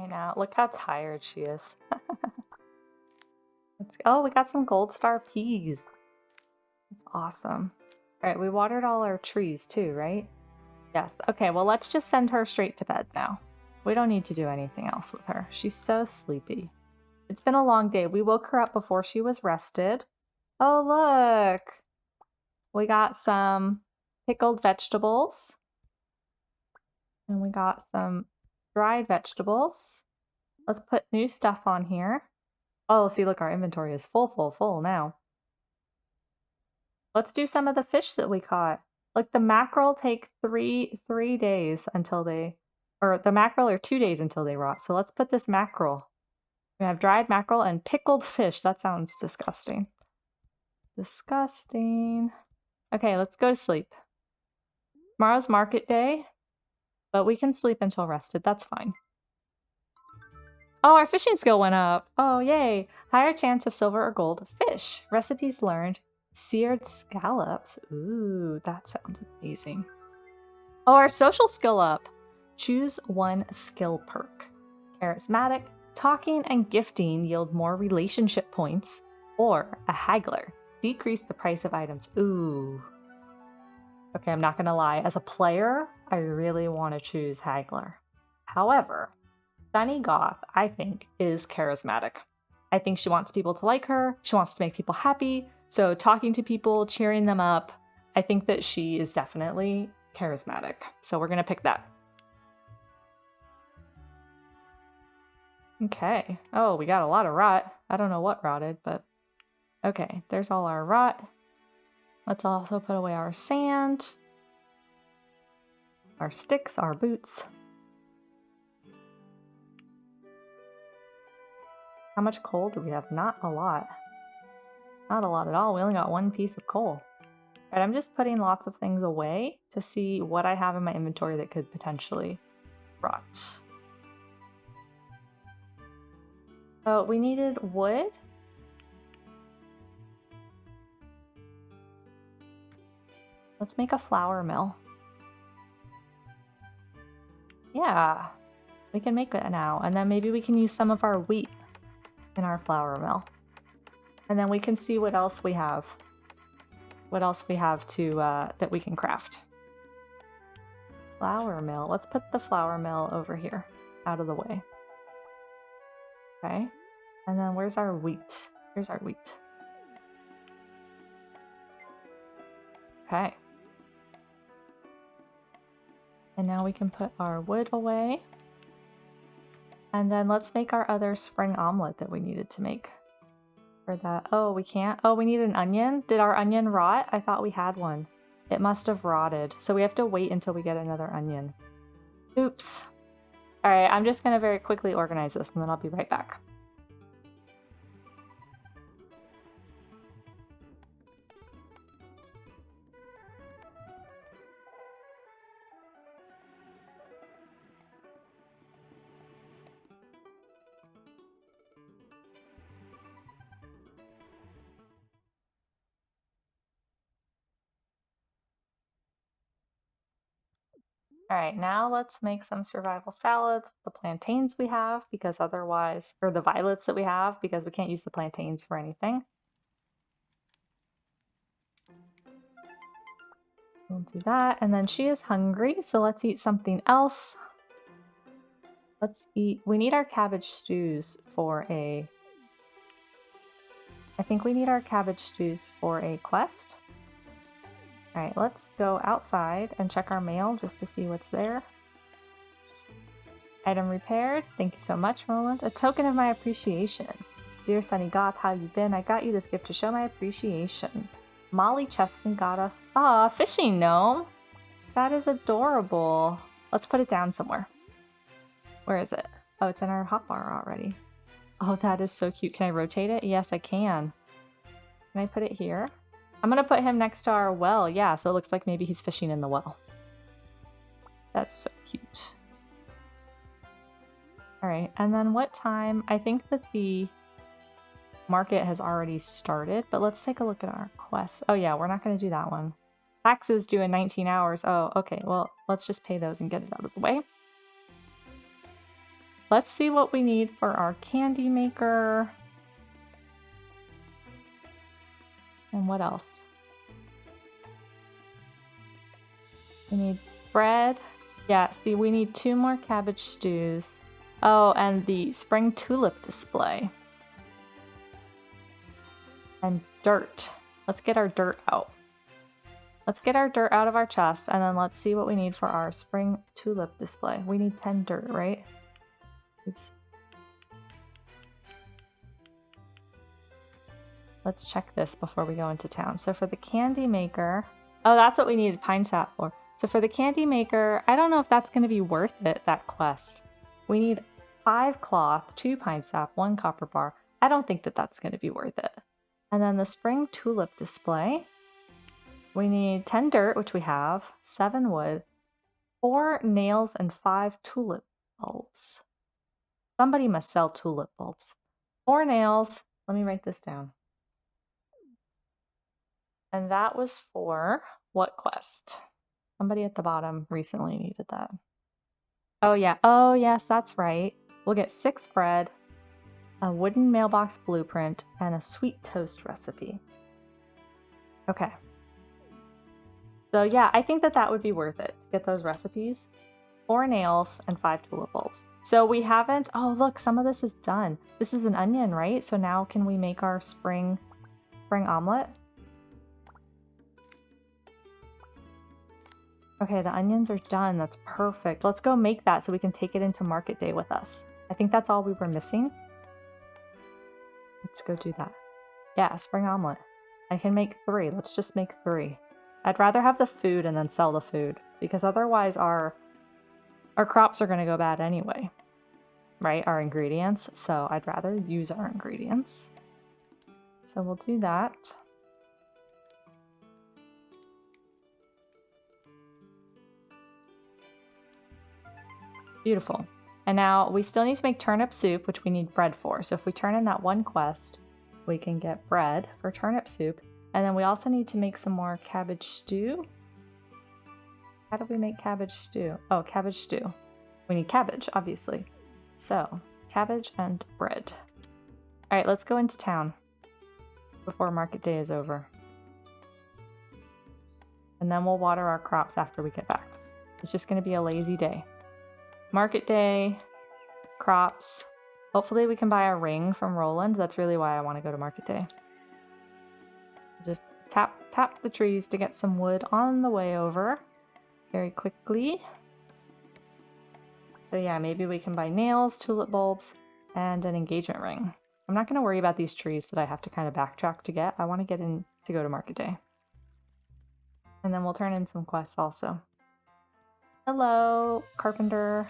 I know. Look how tired she is. Oh, we got some gold star peas. That's awesome. All right, we watered all our trees too, right? Yes. Okay, well, let's just send her straight to bed now. We don't need to do anything else with her. She's so sleepy. It's been a long day. We woke her up before she was rested. Oh, look. We got some pickled vegetables. And we got some dried vegetables. Let's put new stuff on here. Oh, see, look, our inventory is full now. Let's do some of the fish that we caught. Like the mackerel take three days until they, or the mackerel are 2 days until they rot. So let's put this mackerel. We have dried mackerel and pickled fish. That sounds disgusting. Disgusting. Okay, let's go to sleep. Tomorrow's market day, but we can sleep until rested. That's fine. Oh, our fishing skill went up. Oh, yay. Higher chance of silver or gold. Fish. Recipes learned. Seared scallops. Ooh, that sounds amazing. Oh, our social skill up. Choose one skill perk. Charismatic. Talking and gifting yield more relationship points. Or a haggler. Decrease the price of items. Ooh. Okay, I'm not gonna lie. As a player, I really want to choose haggler. However, Sunny Goth, I think, is charismatic. I think she wants people to like her. She wants to make people happy. So talking to people, cheering them up, I think that she is definitely charismatic. So we're going to pick that. Okay. Oh, we got a lot of rot. I don't know what rotted, but okay. There's all our rot. Let's also put away our sand, our sticks, our boots. How much coal do we have? Not a lot. Not a lot at all. We only got 1 piece of coal. All right, I'm just putting lots of things away to see what I have in my inventory that could potentially rot. Oh, we needed wood. Let's make a flour mill. Yeah, we can make it now. And then maybe we can use some of our wheat in our flour mill. And then we can see what else we have. What else we have to that we can craft. Flour mill. Let's put the flour mill over here, out of the way. Okay. And then where's our wheat? Here's our wheat. Okay. And now we can put our wood away. And then let's make our other spring omelet that we needed to make. For that. Oh, we can't? Oh, we need an onion? Did our onion rot? I thought we had one. It must have rotted. So we have to wait until we get another onion. Oops. Alright, I'm just going to very quickly organize this and then I'll be right back. Alright, now let's make some survival salads with the plantains we have, because otherwise, or the violets that we have, because we can't use the plantains for anything. We'll do that, and then she is hungry, so let's eat something else. Let's eat, we need our cabbage stews for a, I think we need our cabbage stews for a quest. Alright, let's go outside and check our mail just to see what's there. Item repaired. Thank you so much, Roland. A token of my appreciation. Dear Sunny Goth, how you been? I got you this gift to show my appreciation. Molly Chesney got us. Ah, fishing gnome. That is adorable. Let's put it down somewhere. Where is it? Oh, it's in our hotbar already. Oh, that is so cute. Can I rotate it? Yes, I can. Can I put it here? I'm going to put him next to our well. Yeah, so it looks like maybe he's fishing in the well. That's so cute. Alright, and then what time? I think that the market has already started, but let's take a look at our quests. Oh yeah, we're not going to do that one. Taxes due in 19 hours. Oh, okay, well, let's just pay those and get it out of the way. let's see what we need for our candy maker. And what else? We need bread. Yeah, see, we need 2 more cabbage stews. Oh, and the spring tulip display. And dirt. Let's get our dirt out. Let's get our dirt out of our chest, and then let's see what we need for our spring tulip display. We need 10 dirt, right? Oops. Let's check this before we go into town. So for the candy maker... Oh, that's what we needed pine sap for. So for the candy maker, I don't know if that's going to be worth it, that quest. We need 5 cloth, 2 pine sap, 1 copper bar. I don't think that that's going to be worth it. And then the spring tulip display. We need 10 dirt, which we have, 7 wood, 4 nails, and 5 tulip bulbs. Somebody must sell tulip bulbs. 4 nails. Let me write this down. And that was for what quest? Somebody at the bottom recently needed that. Oh yeah. Oh yes, that's right. We'll get 6 bread, a wooden mailbox blueprint, and a sweet toast recipe. Okay. So yeah, I think that that would be worth it to get those recipes. 4 nails and 5 tulip bulbs. So we haven't... Oh look, some of this is done. This is an onion, right? So now can we make our spring omelet? Okay, the onions are done. That's perfect. Let's go make that so we can take it into market day with us. I think that's all we were missing. Let's go do that. Yeah, spring omelet. I can make 3. Let's just make 3. I'd rather have the food and then sell the food, because otherwise our crops are going to go bad anyway. Right? Our ingredients. So I'd rather use our ingredients. So we'll do that. Beautiful. And now we still need to make turnip soup, which we need bread for. So if we turn in that 1 quest, we can get bread for turnip soup. And then we also need to make some more cabbage stew. How do we make cabbage stew? Oh, cabbage stew. We need cabbage, obviously. So, cabbage and bread. All right, let's go into town before market day is over. And then we'll water our crops after we get back. It's just going to be a lazy day. Market day, crops. Hopefully we can buy a ring from Roland. That's really why I want to go to market day. Just tap the trees to get some wood on the way over very quickly. So yeah, maybe we can buy nails, tulip bulbs, and an engagement ring. I'm not going to worry about these trees that I have to kind of backtrack to get. I want to get in to go to market day. And then we'll turn in some quests also. Hello, carpenter.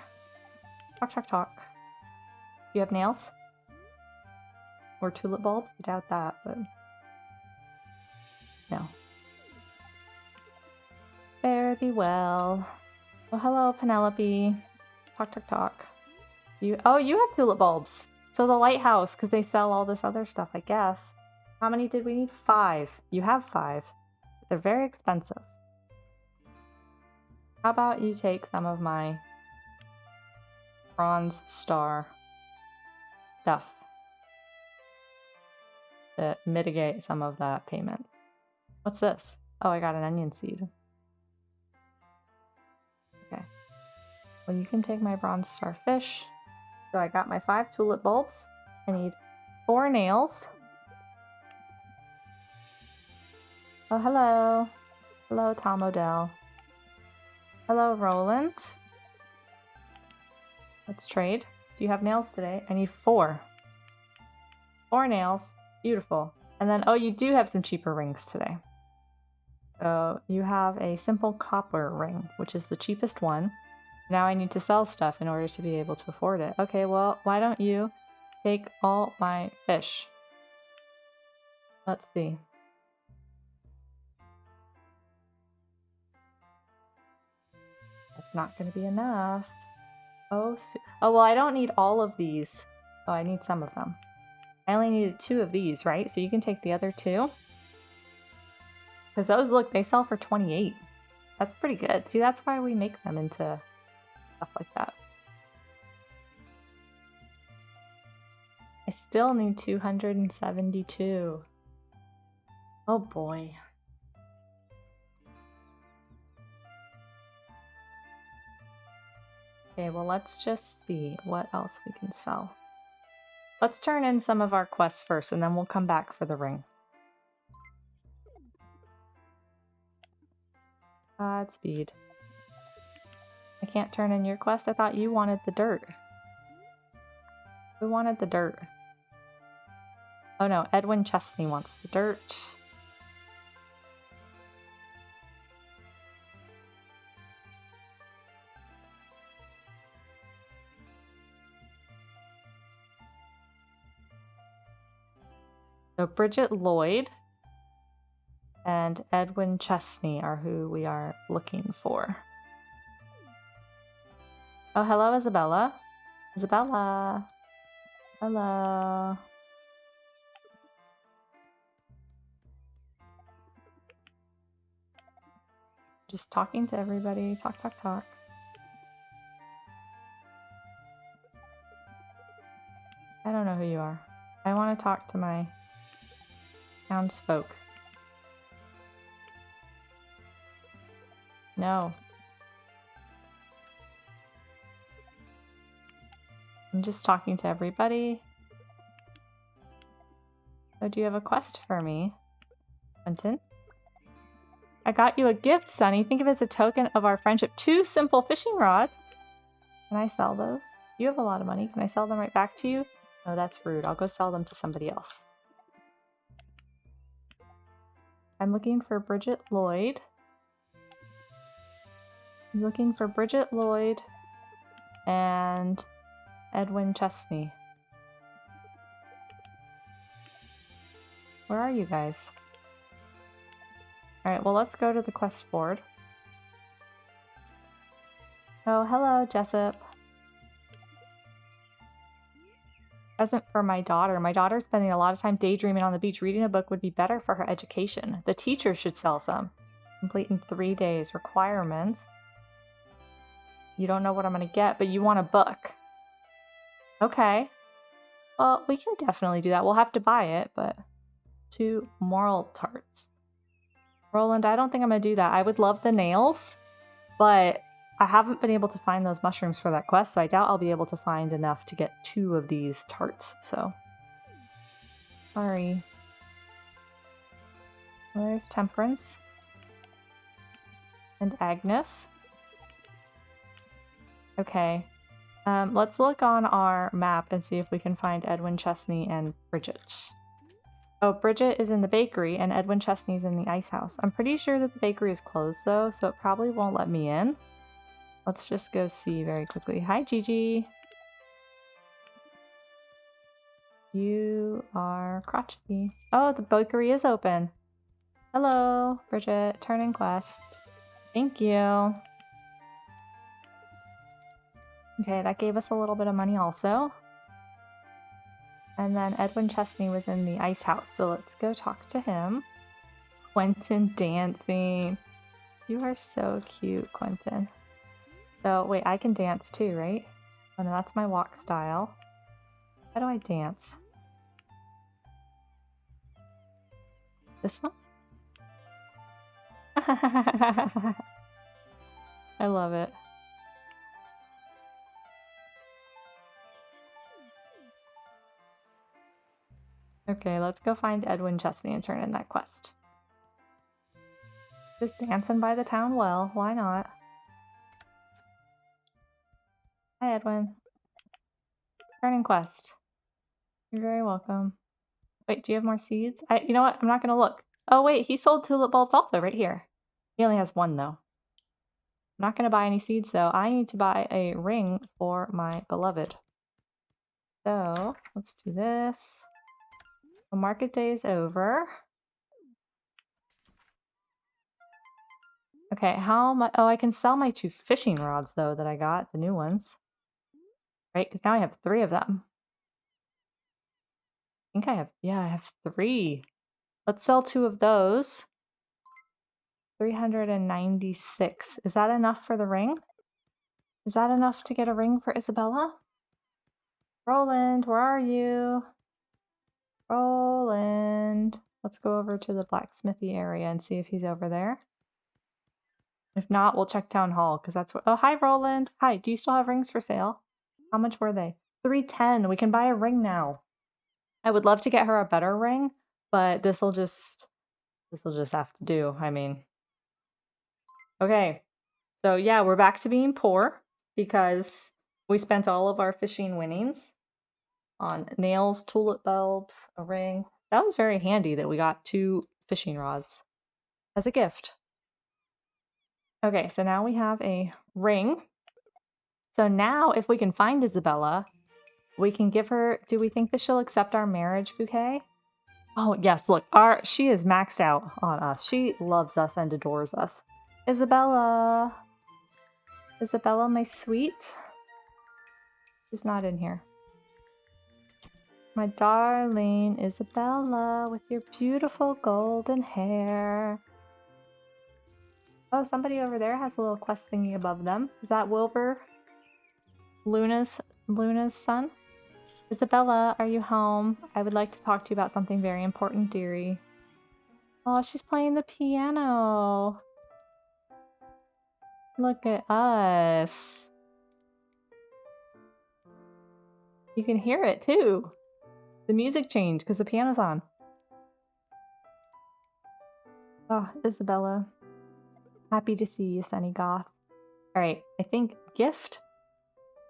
Talk, talk, talk. Do you have nails? Or tulip bulbs? I doubt that, but... No. Fare thee well. Oh, hello, Penelope. Talk, talk, talk. Oh, you have tulip bulbs. So the lighthouse, because they sell all this other stuff, I guess. How many did we need? 5. You have 5. They're very expensive. How about you take some of my bronze star stuff to mitigate some of that payment. What's this? Oh, I got an onion seed. Okay. Well, you can take my bronze star fish. So I got my 5 tulip bulbs. I need 4 nails. Oh, hello. Hello, Tom Odell. Hello, Roland. Let's trade. Do you have nails today? I need 4. 4 nails. Beautiful. And then, oh, you do have some cheaper rings today. So you have a simple copper ring, which is the cheapest one. Now I need to sell stuff in order to be able to afford it. Okay, well, why don't you take all my fish? Let's see. That's not going to be enough. Oh, well, I don't need all of these. Oh, I need some of them. I only needed 2 of these, right? So you can take the other 2. Because those, look, they sell for 28. That's pretty good. See, that's why we make them into stuff like that. I still need 272. Oh boy. Okay, well let's just see what else we can sell. Let's turn in some of our quests first and then we'll come back for the ring. Godspeed. I can't turn in your quest? I thought you wanted the dirt. Who wanted the dirt? Oh no, Edwin Chesney wants the dirt. So Bridget Lloyd and Edwin Chesney are who we are looking for. Oh, hello, Isabella. Isabella. Hello. Just talking to everybody. Talk, talk, talk. I don't know who you are. I want to talk to my townsfolk. No. I'm just talking to everybody. Oh, do you have a quest for me, Quentin? I got you a gift, Sunny. Think of it as a token of our friendship. 2 simple fishing rods. Can I sell those? You have a lot of money. Can I sell them right back to you? No, that's rude. I'll go sell them to somebody else. I'm looking for Bridget Lloyd. I'm looking for Bridget Lloyd and Edwin Chesney. Where are you guys? Alright, well let's go to the quest board. Oh, hello, Jessup. Present for my daughter. My daughter's spending a lot of time daydreaming on the beach. Reading a book would be better for her education. The teacher should sell some. Complete in 3 days. Requirements. You don't know what I'm going to get, but you want a book. Okay. Well, we can definitely do that. We'll have to buy it, but 2 moral tarts. Roland, I don't think I'm going to do that. I would love the nails, but I haven't been able to find those mushrooms for that quest, so I doubt I'll be able to find enough to get 2 of these tarts, so sorry. Well, there's Temperance and Agnes. Okay, let's look on our map and see if we can find Edwin Chesney and Bridget. Oh, Bridget is in the bakery and Edwin Chesney's in the ice house. I'm pretty sure that the bakery is closed though, so it probably won't let me in. Let's just go see very quickly. Hi, Gigi. You are crotchety. Oh, the bakery is open. Hello, Bridget. Turn in quest. Thank you. Okay, that gave us a little bit of money also. And then Edwin Chesney was in the ice house, so let's go talk to him. Quentin dancing. You are so cute, Quentin. So, wait, I can dance too, right? Oh no, that's my walk style. How do I dance? This one? I love it. Okay, let's go find Edwin Chesney and turn in that quest. Just dancing by the town well, why not? Hi, Edwin. Turn in quest. You're very welcome. Wait, do you have more seeds? You know what? I'm not gonna look. Oh wait, he sold tulip bulbs also right here. He only has 1 though. I'm not gonna buy any seeds though. I need to buy a ring for my beloved. So, let's do this. The market day is over. Okay, how much? Oh, I can sell my 2 fishing rods though that I got, the new ones. Right, because now I have 3 of them. I think I have, yeah, I have 3. Let's sell 2 of those. 396. Is that enough for the ring? Is that enough to get a ring for Isabella? Roland, where are you? Roland. Let's go over to the blacksmithy area and see if he's over there. If not, we'll check town hall because that's what. Oh, hi, Roland. Hi. Do you still have rings for sale? How much were they? 310. We can buy a ring now. I would love to get her a better ring, but this'll just have to do. I mean, okay. So yeah, we're back to being poor because we spent all of our fishing winnings on nails, tulip bulbs, a ring. That was very handy that we got 2 fishing rods as a gift. Okay, so now we have a ring. So now if we can find Isabella, we can give her, do we think that she'll accept our marriage bouquet? Oh yes, look, she is maxed out on us. She loves us and adores us. Isabella. Isabella, my sweet. She's not in here. My darling Isabella with your beautiful golden hair. Oh, somebody over there has a little quest thingy above them. Is that Wilbur? Luna's son? Isabella, are you home? I would like to talk to you about something very important, dearie. Oh, she's playing the piano. Look at us. You can hear it too. The music changed because the piano's on. Oh, Isabella. Happy to see you, Sunny Goth. Alright, I think gift?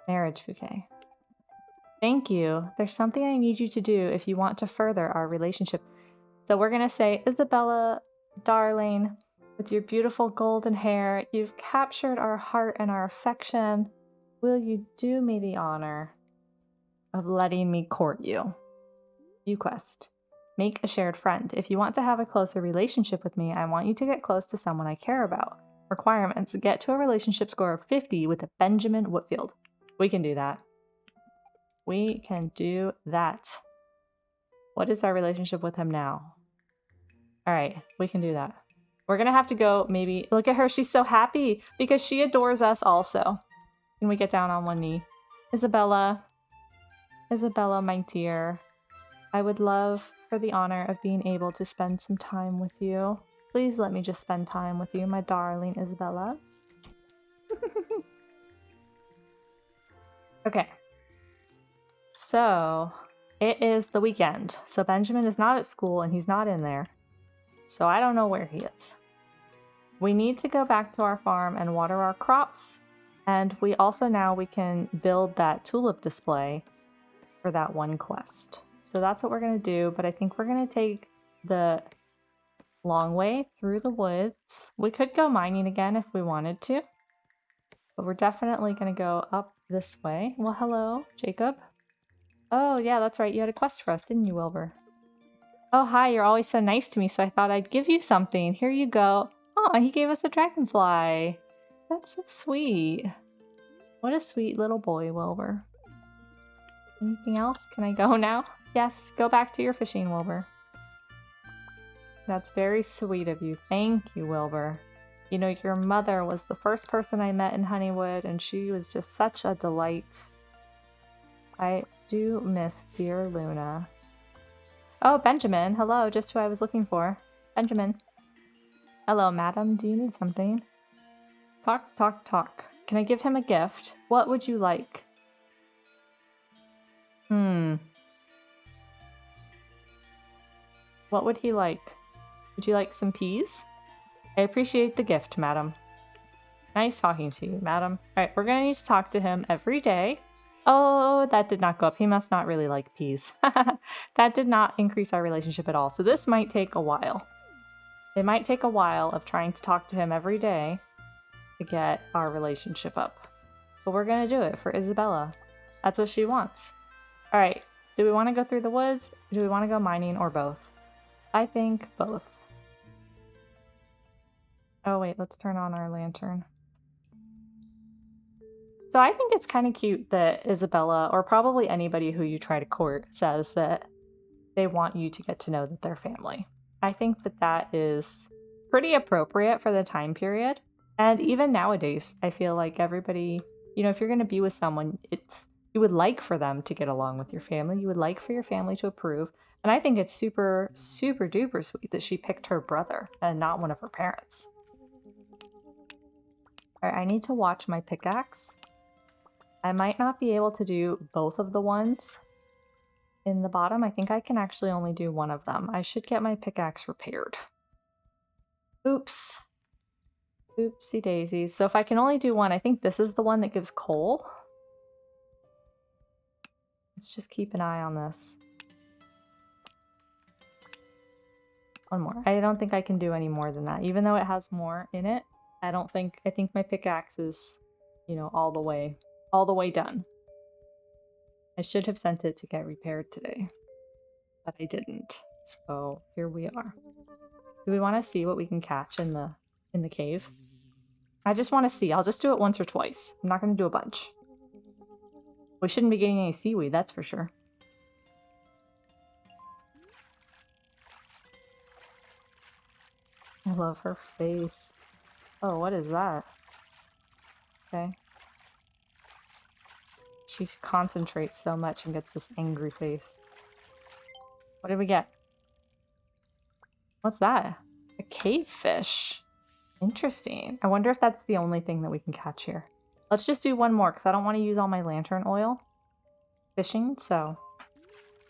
Marriage bouquet. Thank you. There's something I need you to do if you want to further our relationship. So we're gonna say, Isabella, darling, with your beautiful golden hair, you've captured our heart and our affection. Will you do me the honor of letting me court you? View quest. Make a shared friend. If you want to have a closer relationship with me, I want you to get close to someone I care about. Requirements. Get to a relationship score of 50 with a Benjamin Whitfield. We can do that. We can do that. What is our relationship with him now? Alright, we can do that. We're gonna have to go maybe... Look at her, she's so happy because she adores us also. Can we get down on one knee? Isabella. Isabella, my dear. I would love for the honor of being able to spend some time with you. Please let me just spend time with you, my darling Isabella. Okay. So, it is the weekend. So Benjamin is not at school and he's not in there. So I don't know where he is. We need to go back to our farm and water our crops. And we also now we can build that tulip display for that one quest. So that's what we're going to do. But I think we're going to take the long way through the woods. We could go mining again if we wanted to. But we're definitely going to go up this way. Well, hello, Jacob. Oh, yeah, that's right. You had a quest for us, didn't you, Wilbur? Oh, hi. You're always so nice to me, so I thought I'd give you something. Here you go. Oh, he gave us a dragonfly. That's so sweet. What a sweet little boy, Wilbur. Anything else? Can I go now? Yes, go back to your fishing, Wilbur. That's very sweet of you. Thank you, Wilbur. You know, your mother was the first person I met in Honeywood, and she was just such a delight. I do miss dear Luna. Oh, Benjamin. Hello, just who I was looking for. Benjamin. Hello, madam. Do you need something? Talk, talk, talk. Can I give him a gift? What would you like? What would he like? Would you like some peas? I appreciate the gift, madam. Nice talking to you, madam. Alright, we're gonna need to talk to him every day. Oh, that did not go up. He must not really like peas. That did not increase our relationship at all. So this might take a while. It might take a while of trying to talk to him every day to get our relationship up. But we're gonna do it for Isabella. That's what she wants. Alright, do we want to go through the woods? Do we want to go mining or both? I think both. Oh wait, let's turn on our lantern. So I think it's kind of cute that Isabella, or probably anybody who you try to court, says that they want you to get to know that they're family. I think that that is pretty appropriate for the time period. And even nowadays, I feel like everybody, you know, if you're going to be with someone, you would like for them to get along with your family. You would like for your family to approve. And I think it's super, super duper sweet that she picked her brother and not one of her parents. Alright, I need to watch my pickaxe. I might not be able to do both of the ones in the bottom. I think I can actually only do one of them. I should get my pickaxe repaired. Oops. Oopsie daisies. So if I can only do one, I think this is the one that gives coal. Let's just keep an eye on this. One more. I don't think I can do any more than that. Even though it has more in it, I think my pickaxe is, you know, all the way done. I should have sent it to get repaired today, but I didn't. So here we are. Do we want to see what we can catch in the cave? I just want to see. I'll just do it once or twice. I'm not going to do a bunch. We shouldn't be getting any seaweed, that's for sure. I love her face. Oh, what is that? Okay. She concentrates so much and gets this angry face. What did we get? What's that? A cave fish. Interesting. I wonder if that's the only thing that we can catch here. Let's just do one more because I don't want to use all my lantern oil fishing, so.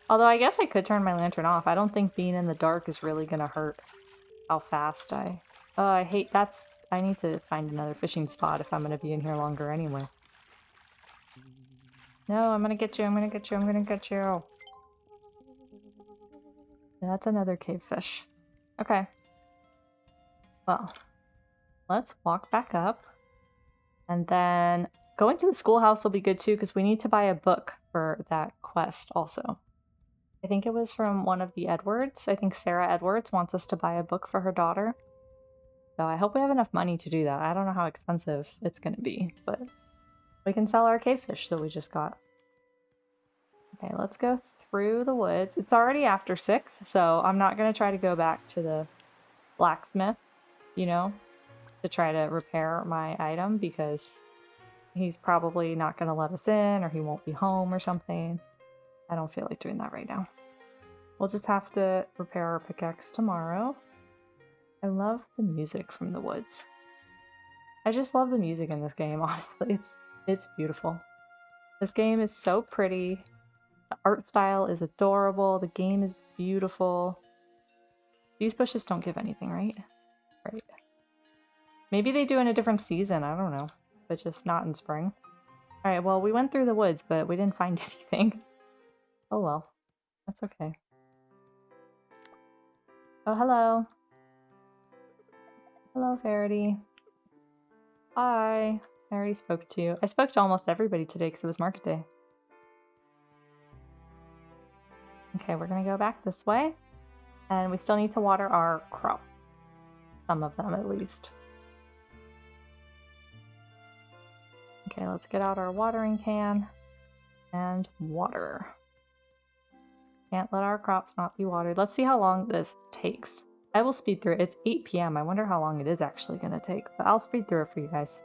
Although I guess I could turn my lantern off. I don't think being in the dark is really going to hurt how fast I... Oh, I hate that's... I need to find another fishing spot if I'm going to be in here longer anyway. No, I'm going to get you. I'm going to get you. I'm going to get you. That's another cave fish. Okay. Well, let's walk back up. And then going to the schoolhouse will be good too because we need to buy a book for that quest also. I think it was from one of the Edwards. I think Sarah Edwards wants us to buy a book for her daughter. So I hope we have enough money to do that. I don't know how expensive it's going to be, but we can sell our cave fish that we just got. Okay, let's go through the woods. It's already after 6, so I'm not going to try to go back to the blacksmith, you know, to try to repair my item because he's probably not going to let us in or he won't be home or something. I don't feel like doing that right now. We'll just have to repair our pickaxe tomorrow. I love the music from the woods. I just love the music in this game, honestly. It's beautiful. This game is so pretty. The art style is adorable. The game is beautiful. These bushes don't give anything, right? Right. Maybe they do in a different season, I don't know. But just not in spring. Alright, well, we went through the woods, but we didn't find anything. Oh well. That's okay. Oh, hello. Hello, Verity. Hi. I already spoke to you. I spoke to almost everybody today because it was market day. Okay, we're gonna go back this way. And we still need to water our crop. Some of them, at least. Okay, let's get out our watering can. And water. Can't let our crops not be watered. Let's see how long this takes. I will speed through it. It's 8 p.m. I wonder how long it is actually going to take. But I'll speed through it for you guys.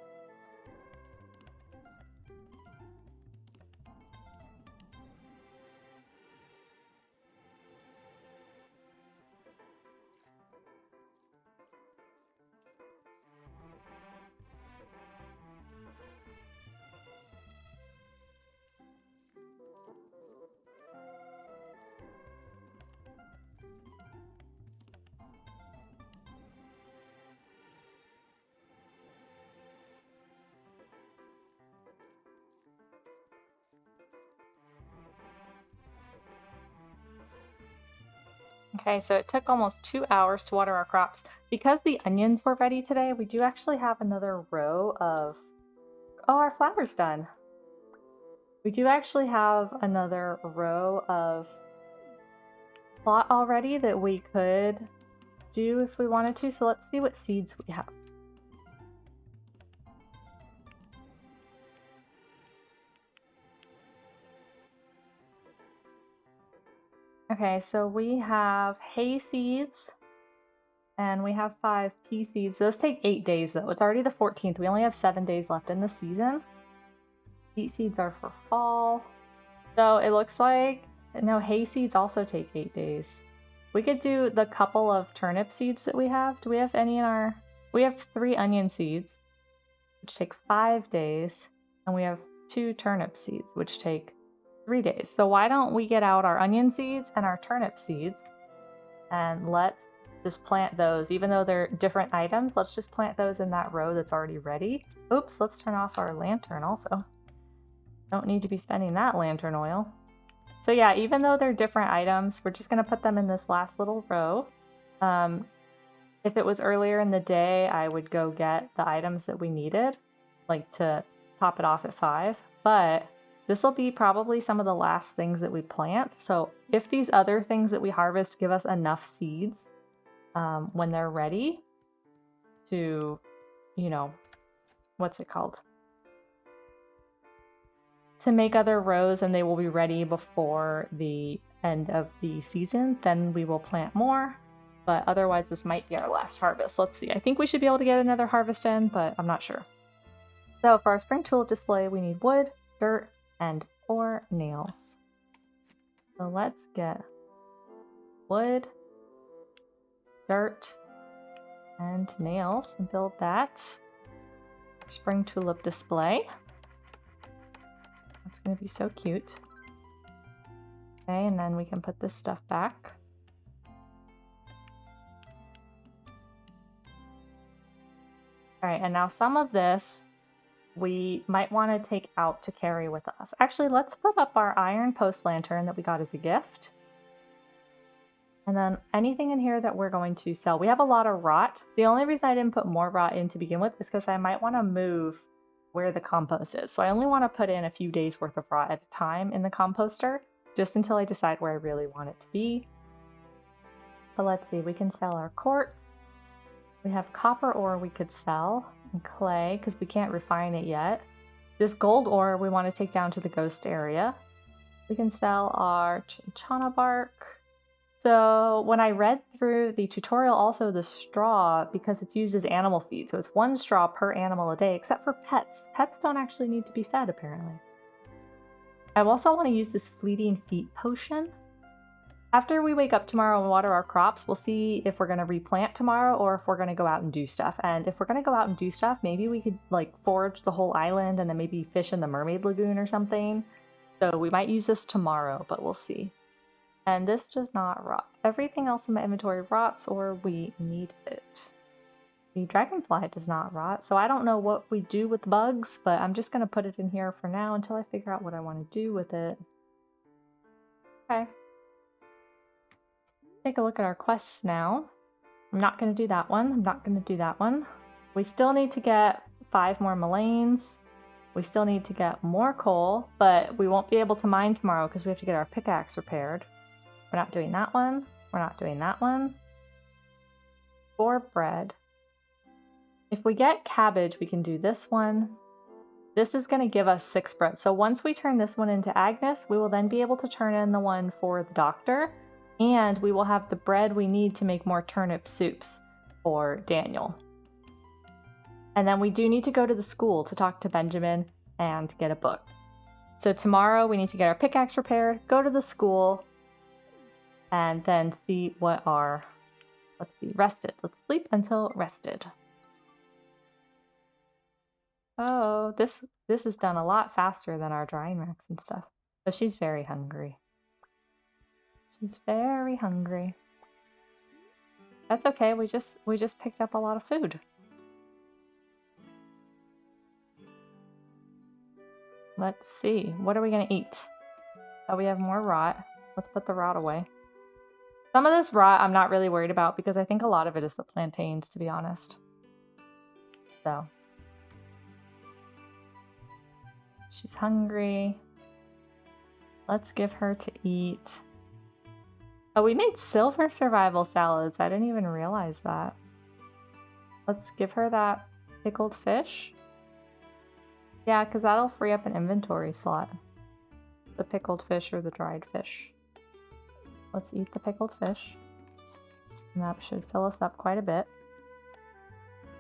Okay, so it took almost 2 hours to water our crops. Because the onions were ready today, we do actually have another row of... Oh, our flour's done. We do actually have another row of plot already that we could do if we wanted to. So let's see what seeds we have. Okay, so we have hay seeds, and we have 5 pea seeds. Those take 8 days, though. It's already the 14th. We only have 7 days left in the season. Wheat seeds are for fall. So it looks like No, hay seeds also take 8 days. We could do the couple of turnip seeds that we have. Do we have any in our... We have 3 onion seeds, which take 5 days. And we have 2 turnip seeds, which take 3 days. So why don't we get out our onion seeds and our turnip seeds, and let's just plant those. Even though they're different items, let's just plant those in that row that's already ready. Oops, let's turn off our lantern also. Don't need to be spending that lantern oil. So yeah, even though they're different items, we're just going to put them in this last little row. If it was earlier in the day, I would go get the items that we needed, like to top it off at 5. But this will be probably some of the last things that we plant. So if these other things that we harvest give us enough seeds when they're ready to, you know, what's it called? To make other rows, and they will be ready before the end of the season, then we will plant more. But otherwise, this might be our last harvest. Let's see. I think we should be able to get another harvest in, but I'm not sure. So for our spring tulip display, we need wood, dirt, and/or nails. So let's get wood, dirt, and nails and build that spring tulip display. That's going to be so cute. Okay, and then we can put this stuff back. All right, and now some of this we might want to take out to carry with us. Actually, let's put up our iron post lantern that we got as a gift. And then anything in here that we're going to sell. We have a lot of rot. The only reason I didn't put more rot in to begin with is because I might want to move where the compost is. So I only want to put in a few days worth of rot at a time in the composter, just until I decide where I really want it to be. But let's see, we can sell our quartz. We have copper ore we could sell, and clay, because we can't refine it yet. This gold ore we want to take down to the ghost area. We can sell our chinchana bark. So when I read through the tutorial, also the straw, because it's used as animal feed, so it's 1 straw per animal a day, except for pets. Pets don't actually need to be fed, apparently. I also want to use this fleeting feet potion. After we wake up tomorrow and water our crops, we'll see if we're going to replant tomorrow or if we're going to go out and do stuff. And if we're going to go out and do stuff, maybe we could like forage the whole island and then maybe fish in the mermaid lagoon or something. So we might use this tomorrow, but we'll see. And this does not rot. Everything else in my inventory rots or we need it. The dragonfly does not rot, so I don't know what we do with bugs, but I'm just going to put it in here for now until I figure out what I want to do with it. Okay. Take a look at our quests now. I'm not going to do that one. I'm not going to do that one. We still need to get 5 more mulleins. We still need to get more coal, but we won't be able to mine tomorrow because we have to get our pickaxe repaired. We're not doing that one. We're not doing that one. Or bread. If we get cabbage, we can do this one. This is going to give us 6 bread. So once we turn this one into Agnes, we will then be able to turn in the one for the doctor. And we will have the bread we need to make more turnip soups for Daniel. And then we do need to go to the school to talk to Benjamin and get a book. So tomorrow we need to get our pickaxe repaired, go to the school, and then see what our... Let's be rested. Let's sleep until rested. Oh, this is done a lot faster than our drying racks and stuff. But she's very hungry. She's very hungry. That's okay. We just picked up a lot of food. Let's see. What are we gonna eat? Oh, we have more rot. Let's put the rot away. Some of this rot I'm not really worried about because I think a lot of it is the plantains, to be honest. So. She's hungry. Let's give her to eat. Oh, we made silver survival salads. I didn't even realize that. Let's give her that pickled fish. Yeah, because that'll free up an inventory slot. The pickled fish or the dried fish. Let's eat the pickled fish. And that should fill us up quite a bit.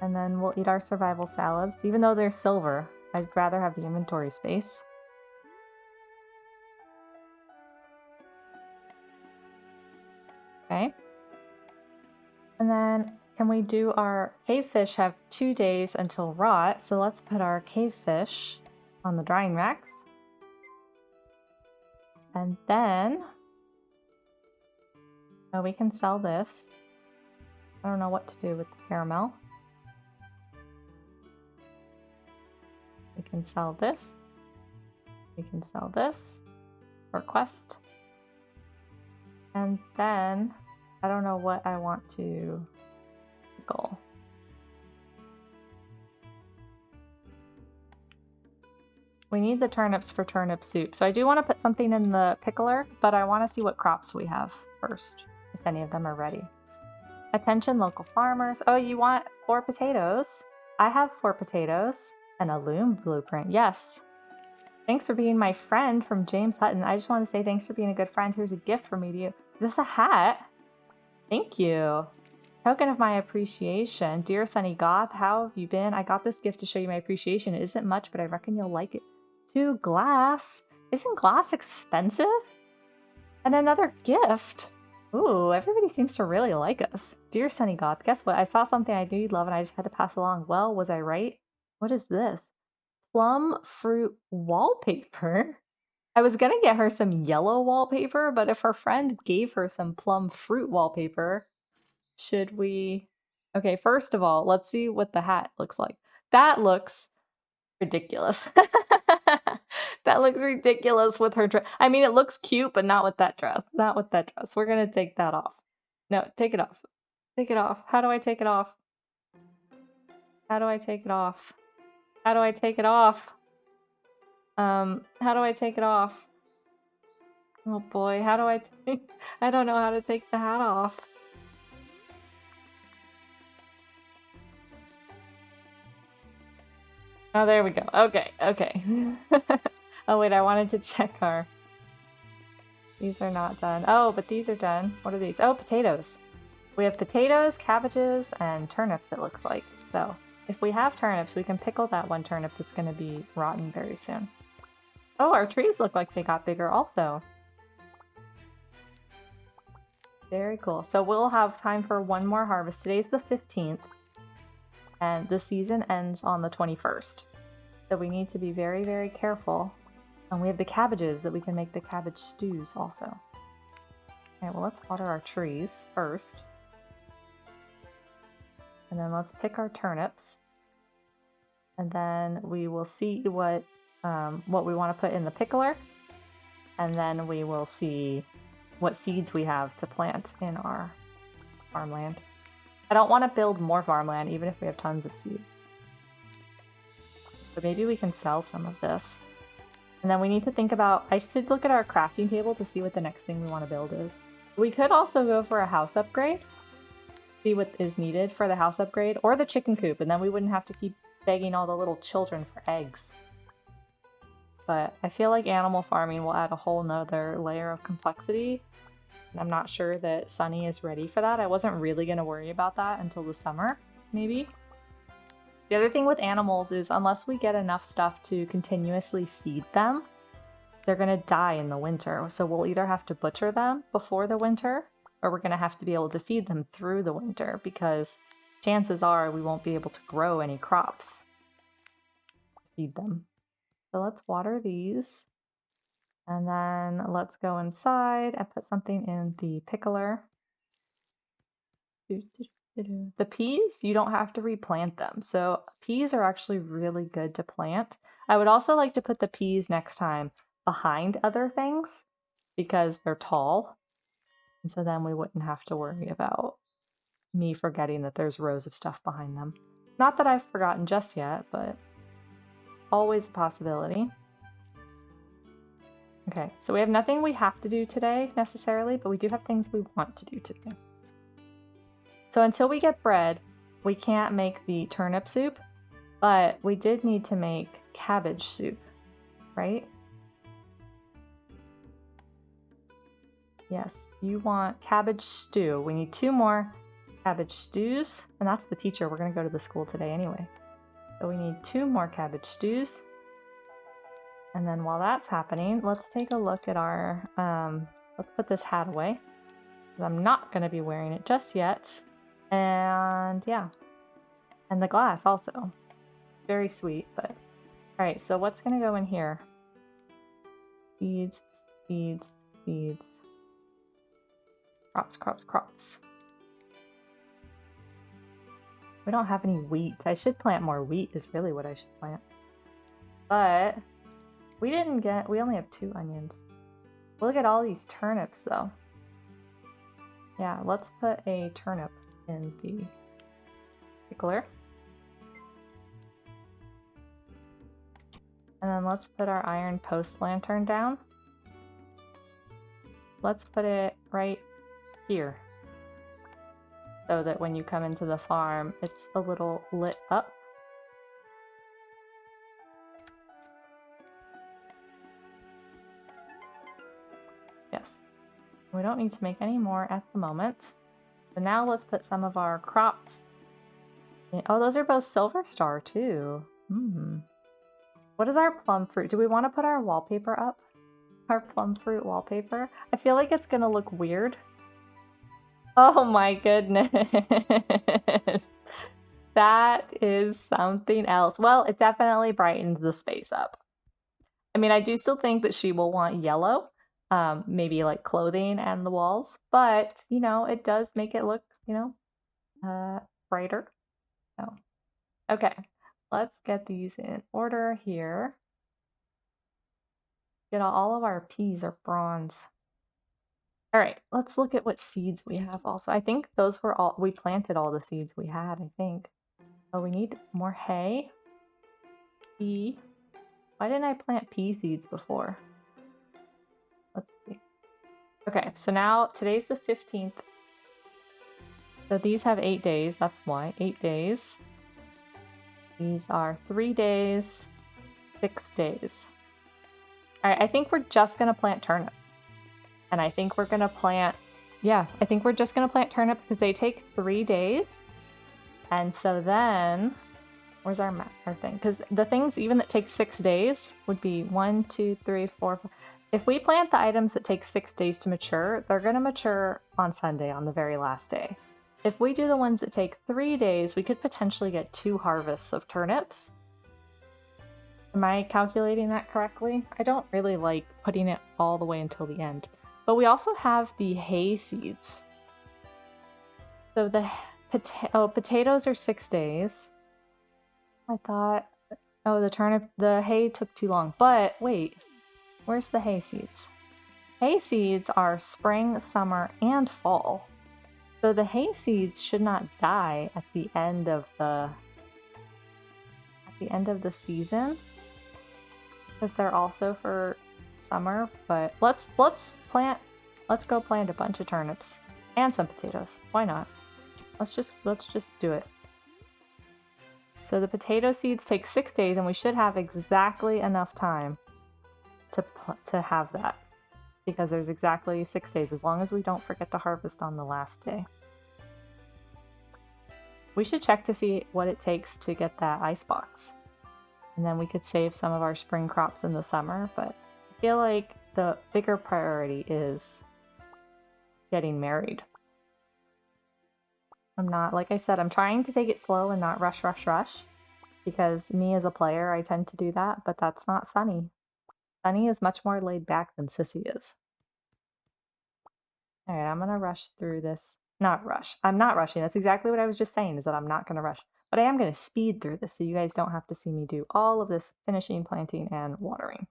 And then we'll eat our survival salads. Even though they're silver, I'd rather have the inventory space. And then can we do our cave fish have 2 days until rot? So let's put our cave fish on the drying racks. And then we can sell this. I don't know what to do with the caramel. We can sell this. We can sell this for quest. And then I don't know what I want to pickle. We need the turnips for turnip soup. So I do want to put something in the pickler, but I want to see what crops we have first, if any of them are ready. Attention local farmers. Oh, you want 4 potatoes? I have 4 potatoes and a loom blueprint. Yes. Thanks for being my friend from James Hutton. I just want to say thanks for being a good friend. Here's a gift from me to you. Is this a hat? Thank you. Token of my appreciation. Dear Sunny Goth, how have you been? I got this gift to show you my appreciation. It isn't much, but I reckon you'll like it. 2 glass. Isn't glass expensive? And another gift. Ooh, everybody seems to really like us. Dear Sunny Goth, guess what? I saw something I knew you'd love and I just had to pass along. Well, was I right? What is this? Plum fruit wallpaper? I was gonna get her some yellow wallpaper, but if her friend gave her some plum fruit wallpaper, should we... Okay, first of all, let's see what the hat looks like. That looks ridiculous. That looks ridiculous with her dress. I mean, it looks cute, but not with that dress. Not with that dress. We're gonna take that off. No, take it off. Take it off. How do I take it off? How do I take it off? How do I take it off? How do I take it off? Oh boy, how do I take... I don't know how to take the hat off. Oh, there we go. Okay, okay. Oh wait, I wanted to check our... These are not done. Oh, but these are done. What are these? Oh, potatoes. We have potatoes, cabbages, and turnips, it looks like. So, if we have turnips, we can pickle that one turnip that's going to be rotten very soon. Oh, our trees look like they got bigger also. Very cool. So we'll have time for one more harvest. Today's the 15th, and the season ends on the 21st. So we need to be very, very careful. And we have the cabbages that we can make the cabbage stews also. Okay, well, let's water our trees first. And then let's pick our turnips. And then we will see what we want to put in the pickler. And then we will see what seeds we have to plant in our farmland. I don't want to build more farmland, even if we have tons of seeds. But maybe we can sell some of this. And then we need to think about, I should look at our crafting table to see what the next thing we want to build is. We could also go for a house upgrade. See what is needed for the house upgrade, or the chicken coop, and then we wouldn't have to keep begging all the little children for eggs. But I feel like animal farming will add a whole nother layer of complexity. And I'm not sure that Sunny is ready for that. I wasn't really going to worry about that until the summer, maybe. The other thing with animals is unless we get enough stuff to continuously feed them, they're going to die in the winter. So we'll either have to butcher them before the winter, or we're going to have to be able to feed them through the winter, because chances are we won't be able to grow any crops to feed them. So let's water these. And then let's go inside and put something in the pickler. The peas, you don't have to replant them. So peas are actually really good to plant. I would also like to put the peas next time behind other things because they're tall. And so then we wouldn't have to worry about me forgetting that there's rows of stuff behind them. Not that I've forgotten just yet, but always a possibility. Okay, so we have nothing we have to do today necessarily, but we do have things we want to do today. So until we get bread, we can't make the turnip soup, but we did need to make cabbage soup, right? Yes, you want cabbage stew. We need 2 more cabbage stews, and that's the teacher. We're going to go to the school today anyway. So we need 2 more cabbage stews. And then while that's happening, let's take a look at our, let's put this hat away. I'm not going to be wearing it just yet. And yeah. And the glass also. Very sweet, but... Alright, so what's gonna go in here? Seeds, seeds, seeds. Crops, crops, crops. We don't have any wheat. I should plant more wheat is really what I should plant. But we only have 2 onions. Look at all these turnips though. Yeah, let's put a turnip in the pickler. And then let's put our iron post lantern down. Let's put it right here, so that when you come into the farm, it's a little lit up. Yes. We don't need to make any more at the moment. So now let's put some of our crops in. Oh, those are both silver star too. What is our plum fruit? Do we want to put our wallpaper up? Our plum fruit wallpaper? I feel like it's gonna look weird. Oh my goodness. That is something else. Well, it definitely brightens the space up. I mean, I do still think that she will want yellow, maybe like clothing and the walls, but, you know, it does make it look, you know, brighter. So, okay, let's get these in order here. Get all of our peas are bronze. All right, let's look at what seeds we have also. I think those were all, we planted all the seeds we had, I think. Oh, we need more hay. Pea. Why didn't I plant pea seeds before? Let's see. Okay, so now today's the 15th. So these have 8 days, that's why. 8 days. These are 3 days, 6 days. All right, I think we're just gonna plant turnips. And I think we're gonna plant, yeah, I think we're just gonna plant turnips because they take 3 days. And so then, where's our map, our thing? Because the things even that take 6 days would be 1, 2, 3, 4, 5. If we plant the items that take 6 days to mature, they're gonna mature on Sunday, on the very last day. If we do the ones that take 3 days, we could potentially get 2 harvests of turnips. Am I calculating that correctly? I don't really like putting it all the way until the end. But we also have the hay seeds. So the potatoes are 6 days. I thought, oh, the hay took too long. But wait, where's the hay seeds? Hay seeds are spring, summer, and fall. So the hay seeds should not die at the end of the season, because they're also for summer. But let's go plant a bunch of turnips and some potatoes. Why not? Let's just do it. So the potato seeds take 6 days, and we should have exactly enough time to have that, because there's exactly 6 days, as long as we don't forget to harvest on the last day. We should check to see what it takes to get that ice box, and then we could save some of our spring crops in the summer. But I feel like the bigger priority is getting married. I'm not, like I said, I'm trying to take it slow and not rush, because me as a player, I tend to do that, but that's not Sunny. Sunny is much more laid back than Sissy is. All right, I'm gonna rush through this. Not rush. I'm not rushing. That's exactly what I was just saying, is that I'm not gonna rush. But I am gonna speed through this so you guys don't have to see me do all of this finishing, planting, and watering.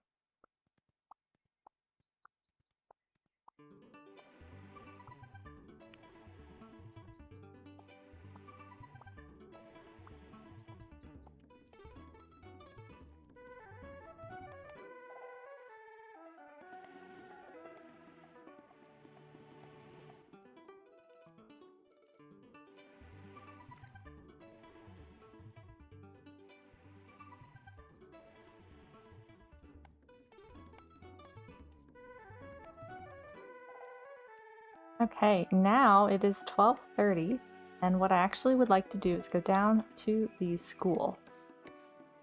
Okay, now it is 12:30, and what I actually would like to do is go down to the school,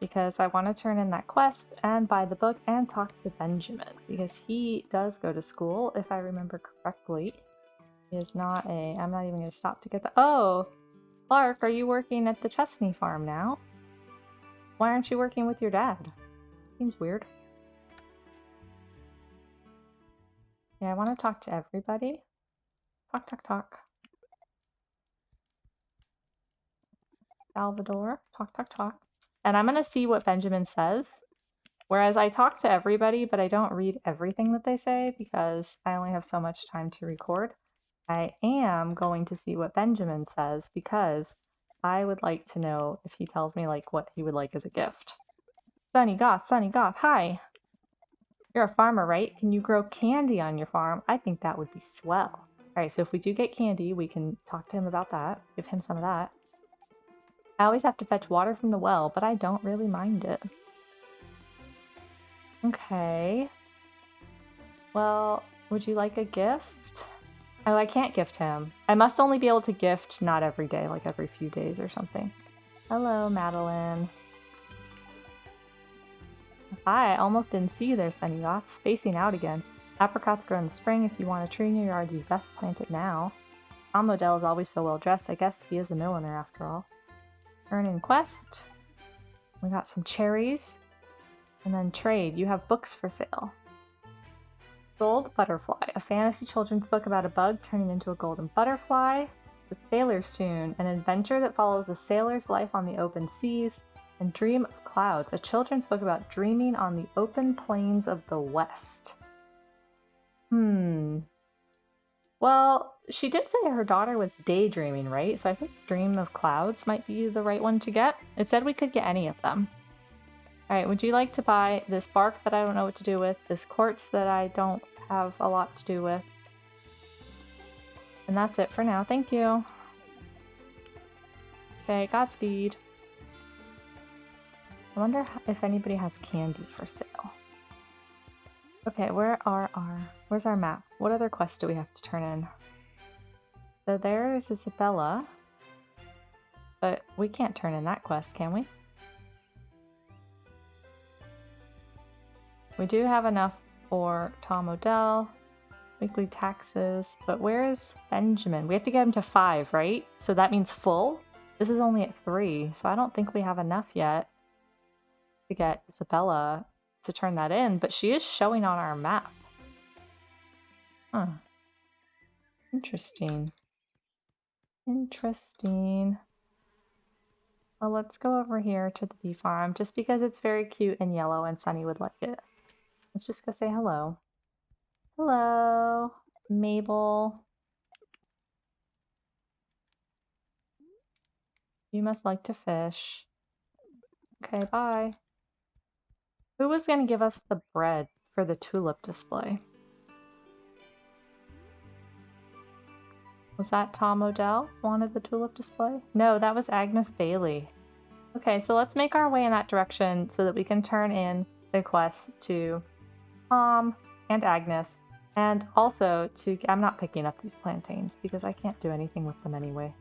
because I want to turn in that quest and buy the book and talk to Benjamin, because he does go to school, if I remember correctly. He is not a... I'm not even going to stop to get the... Oh! Clark, are you working at the Chesney farm now? Why aren't you working with your dad? Seems weird. Yeah, I want to talk to everybody. Talk, talk, talk. Salvador, talk, talk, talk. And I'm going to see what Benjamin says. Whereas I talk to everybody, but I don't read everything that they say because I only have so much time to record. I am going to see what Benjamin says because I would like to know if he tells me like what he would like as a gift. Sunny Goth, hi. You're a farmer, right? Can you grow candy on your farm? I think that would be swell. All right, so if we do get candy, we can talk to him about that, give him some of that. I always have to fetch water from the well, but I don't really mind it. Okay. Well, would you like a gift? Oh, I can't gift him. I must only be able to gift not every day, like every few days or something. Hello, Madeline. Hi, I almost didn't see you there, Sunny Goth. Spacing out again. Apricots grow in the spring. If you want a tree in your yard, you best plant it now. Tom Modell is always so well dressed. I guess he is a milliner after all. Earn in quest. We got some cherries. And then trade. You have books for sale. Gold Butterfly. A fantasy children's book about a bug turning into a golden butterfly. The Sailor's Tune. An adventure that follows a sailor's life on the open seas. And Dream of Clouds. A children's book about dreaming on the open plains of the West. Well, she did say her daughter was daydreaming, right? So I think Dream of Clouds might be the right one to get. It said we could get any of them. Alright, would you like to buy this bark that I don't know what to do with, this quartz that I don't have a lot to do with? And that's it for now, thank you. Okay, Godspeed. I wonder if anybody has candy for sale. Okay, where's our map? What other quests do we have to turn in? So there's Isabella, but we can't turn in that quest, can we? We do have enough for Tom Modell, weekly taxes, but where is Benjamin? We have to get him to 5, right? So that means full? This is only at 3, so I don't think we have enough yet to get Isabella to turn that in, but she is showing on our map. Huh. Interesting. Interesting. Well, let's go over here to the bee farm, just because it's very cute and yellow and Sunny would like it. Let's just go say hello. Hello, Mabel. You must like to fish. Okay, bye. Who was going to give us the bread for the tulip display? Was that Tom Modell wanted the tulip display? No, that was Agnes Bailey. Okay, so let's make our way in that direction so that we can turn in the quest to Tom and Agnes. And also to... I'm not picking up these plantains because I can't do anything with them anyway.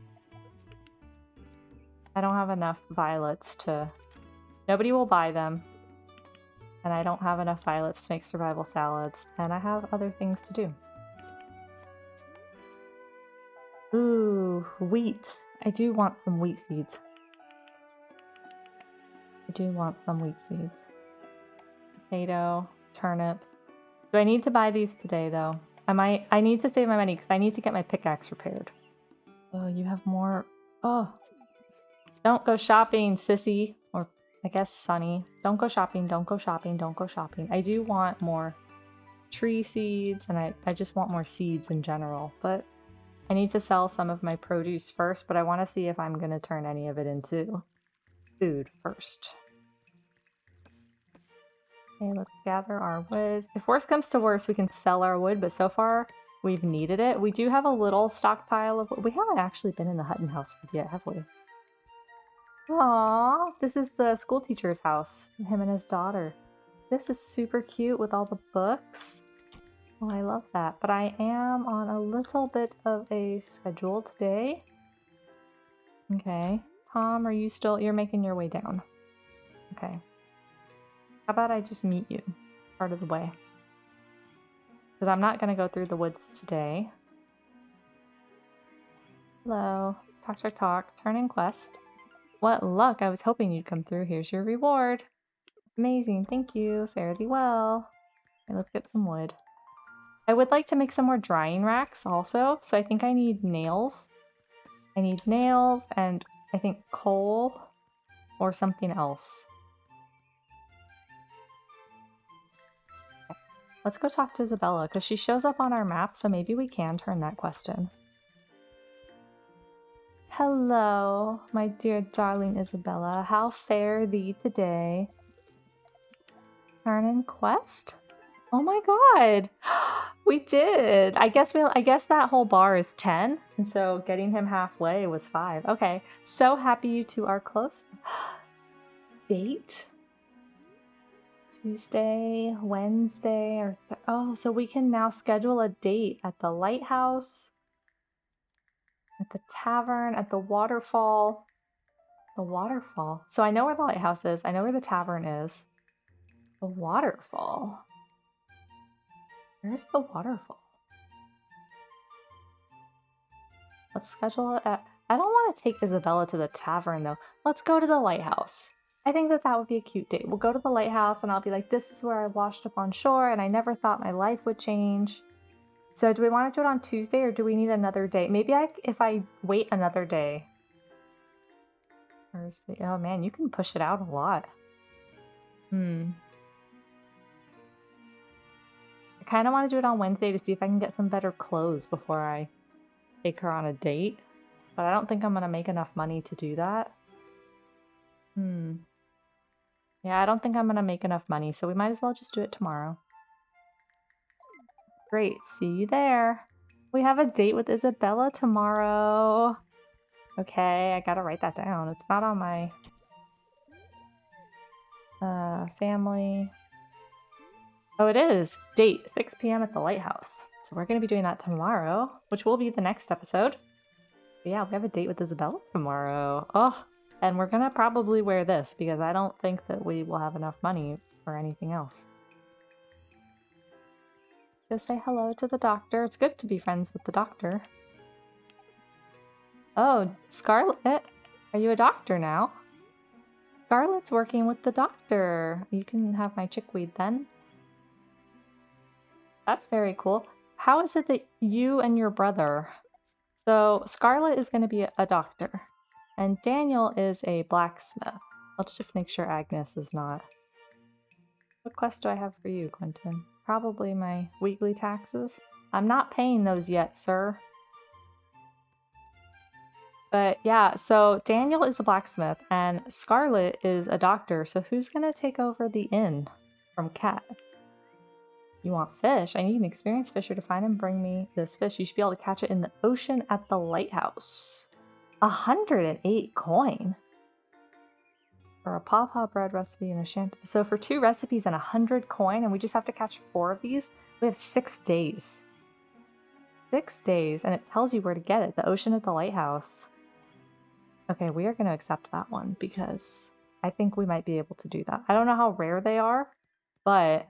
I don't have enough violets to... Nobody will buy them. And I don't have enough violets to make survival salads. And I have other things to do. Ooh, wheat. I do want some wheat seeds. I do want some wheat seeds. Potato, turnips. Do I need to buy these today, though? I need to save my money because I need to get my pickaxe repaired. Oh, you have more... Oh. Don't go shopping, Sissy. Or, I guess, Sunny. Don't go shopping, don't go shopping, don't go shopping. I do want more tree seeds, and I just want more seeds in general. But I need to sell some of my produce first, but I want to see if I'm going to turn any of it into food first. Okay, let's gather our wood. If worse comes to worse, we can sell our wood, but so far we've needed it. We do have a little stockpile of wood. We haven't actually been in the Hutton house yet, have we? Aww, this is the school teacher's house, him and his daughter. This is super cute with all the books. Oh, I love that. But I am on a little bit of a schedule today. Okay. Tom, are you still... You're making your way down. Okay. How about I just meet you part of the way? Because I'm not going to go through the woods today. Hello. Talk, talk, talk. Turn in quest. What luck. I was hoping you'd come through. Here's your reward. Amazing. Thank you. Fare thee well. Okay, let's get some wood. I would like to make some more drying racks also. So I think I need nails. I need nails and I think coal or something else. Okay. Let's go talk to Isabella because she shows up on our map, so maybe we can turn that quest in. Hello, my dear darling Isabella. How fare thee today? Turn in quest? Oh my god! We did! I guess that whole bar is 10, and so getting him halfway was 5. Okay, so happy you two are close. Date? Tuesday, Wednesday, or oh, so we can now schedule a date at the lighthouse, at the tavern, at the waterfall. The waterfall. So I know where the lighthouse is. I know where the tavern is. The waterfall. Where's the waterfall? Let's schedule it at... I don't want to take Isabella to the tavern, though. Let's go to the lighthouse. I think that would be a cute date. We'll go to the lighthouse, and I'll be like, this is where I washed up on shore, and I never thought my life would change. So do we want to do it on Tuesday, or do we need another day? Maybe if I wait another day. Thursday. Oh, man, you can push it out a lot. I kind of want to do it on Wednesday to see if I can get some better clothes before I take her on a date. But I don't think I'm going to make enough money to do that. Yeah, I don't think I'm going to make enough money, so we might as well just do it tomorrow. Great, see you there. We have a date with Isabella tomorrow. Okay, I gotta write that down. It's not on my family. Oh, it is. Date, 6 p.m. at the lighthouse. So we're going to be doing that tomorrow, which will be the next episode. But yeah, we have a date with Isabella tomorrow. Oh, and we're going to probably wear this because I don't think that we will have enough money for anything else. Go say hello to the doctor. It's good to be friends with the doctor. Oh, Scarlet, are you a doctor now? Scarlet's working with the doctor. You can have my chickweed then. That's very cool. How is it that you and your brother... So Scarlet is going to be a doctor, and Daniel is a blacksmith. Let's just make sure Agnes is not. What quest do I have for you, Quentin? Probably my weekly taxes. I'm not paying those yet, sir. But yeah, so Daniel is a blacksmith, and Scarlet is a doctor, so who's going to take over the inn from Cat? You want fish? I need an experienced fisher to find and bring me this fish. You should be able to catch it in the ocean at the lighthouse. 108 coin for a pawpaw bread recipe and a shanty. So for 2 recipes and 100 coin, and we just have to catch 4 of these, we have 6 days. 6 days, and it tells you where to get it. The ocean at the lighthouse. Okay, we are going to accept that one because I think we might be able to do that. I don't know how rare they are, but...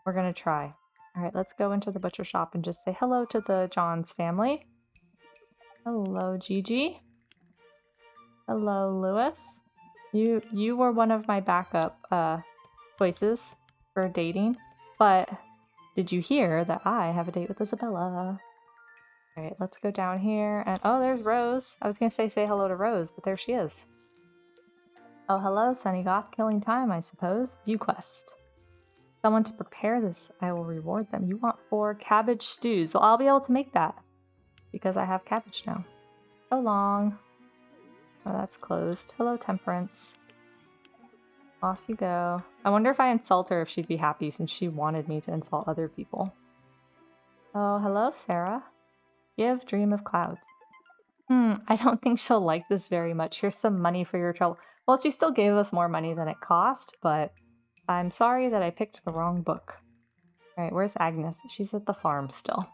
we're going to try. All right, let's go into the butcher shop and just say hello to the Johns family. Hello, Gigi. Hello, Lewis. You were one of my backup choices for dating, but did you hear that I have a date with Isabella? All right, let's go down here and oh, there's Rose. I was going to say hello to Rose, but there she is. Oh, hello, Sunny Goth. Killing time, I suppose. View quest. Someone to prepare this, I will reward them. You want 4 cabbage stews. Well, I'll be able to make that because I have cabbage now. So long. Oh, that's closed. Hello, Temperance. Off you go. I wonder if I insult her if she'd be happy since she wanted me to insult other people. Oh, hello, Sarah. Give, dream of clouds. I don't think she'll like this very much. Here's some money for your trouble. Well, she still gave us more money than it cost, but... I'm sorry that I picked the wrong book. Alright, where's Agnes? She's at the farm still.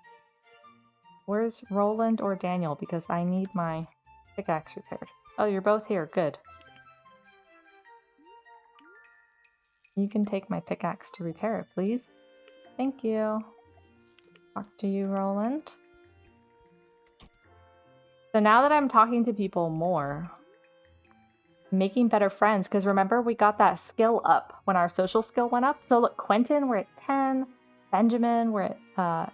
Where's Roland or Daniel? Because I need my pickaxe repaired. Oh, you're both here. Good. You can take my pickaxe to repair it, please. Thank you. Talk to you, Roland. So now that I'm talking to people more, making better friends, because remember we got that skill up when our social skill went up. So look, Quentin, we're at 10. Benjamin, we're at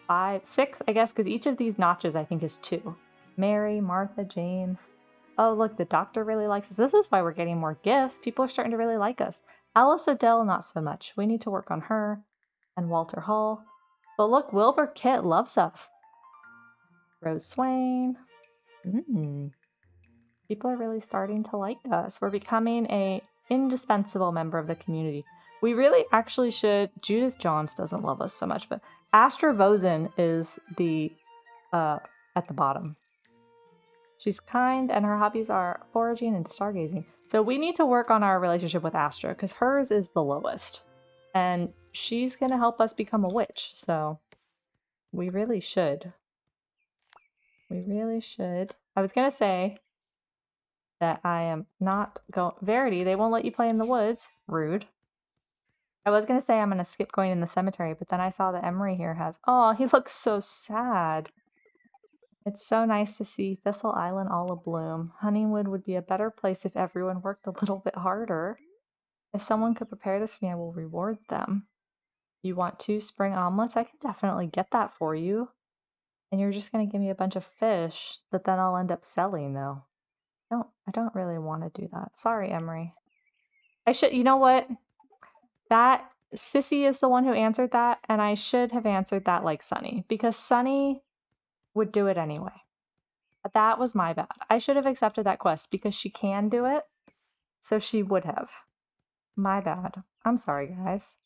5, 6, I guess, because each of these notches I think is 2. Mary, Martha, James. Oh, look, the doctor really likes us. This is why we're getting more gifts. People are starting to really like us. Alice Odell, not so much. We need to work on her. And Walter Hall. But look, Wilbur Kit loves us. Rose Swain. People are really starting to like us. We're becoming a indispensable member of the community. We really actually should. Judith Johns doesn't love us so much, but Astra Vosen is the at the bottom. She's kind, and her hobbies are foraging and stargazing. So we need to work on our relationship with Astra, because hers is the lowest. And she's going to help us become a witch, so we really should. We really should. I was going to say that I am not going... Verity, they won't let you play in the woods. Rude. I was going to say I'm going to skip going in the cemetery, but then I saw that Emery here has... Oh, he looks so sad. It's so nice to see Thistle Island all abloom. Honeywood would be a better place if everyone worked a little bit harder. If someone could prepare this for me, I will reward them. You want 2 spring omelets? I can definitely get that for you. And you're just going to give me a bunch of fish that then I'll end up selling, though. I don't really want to do that. Sorry, Emery. I should... You know what? That... Sissy is the one who answered that, and I should have answered that like Sunny, because Sunny would do it anyway. That was my bad. I should have accepted that quest because she can do it, so she would have. My bad. I'm sorry, guys.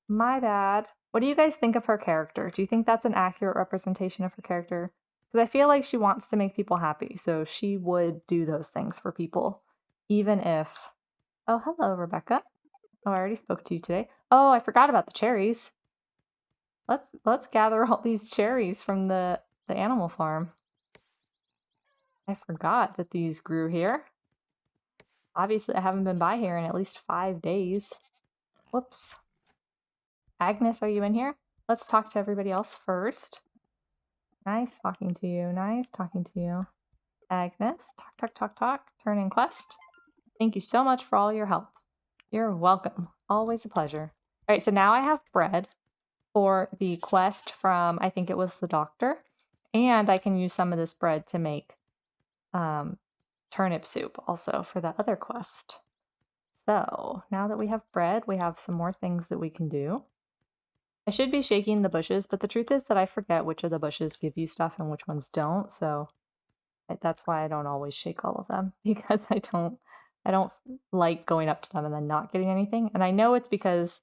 My bad. What do you guys think of her character? Do you think that's an accurate representation of her character? Because I feel like she wants to make people happy, so she would do those things for people, even if... Oh, hello, Rebecca. Oh, I already spoke to you today. Oh, I forgot about the cherries. Let's gather all these cherries from the animal farm. I forgot that these grew here. Obviously, I haven't been by here in at least 5 days. Whoops. Agnes, are you in here? Let's talk to everybody else first. Nice talking to you. Nice talking to you. Agnes, talk, talk, talk, talk. Turn in quest. Thank you so much for all your help. You're welcome. Always a pleasure. All right, so now I have bread for the quest from, I think it was the doctor. And I can use some of this bread to make turnip soup also for the other quest. So now that we have bread, we have some more things that we can do. I should be shaking the bushes, but the truth is that I forget which of the bushes give you stuff and which ones don't, so that's why I don't always shake all of them, because I don't like going up to them and then not getting anything. And I know it's because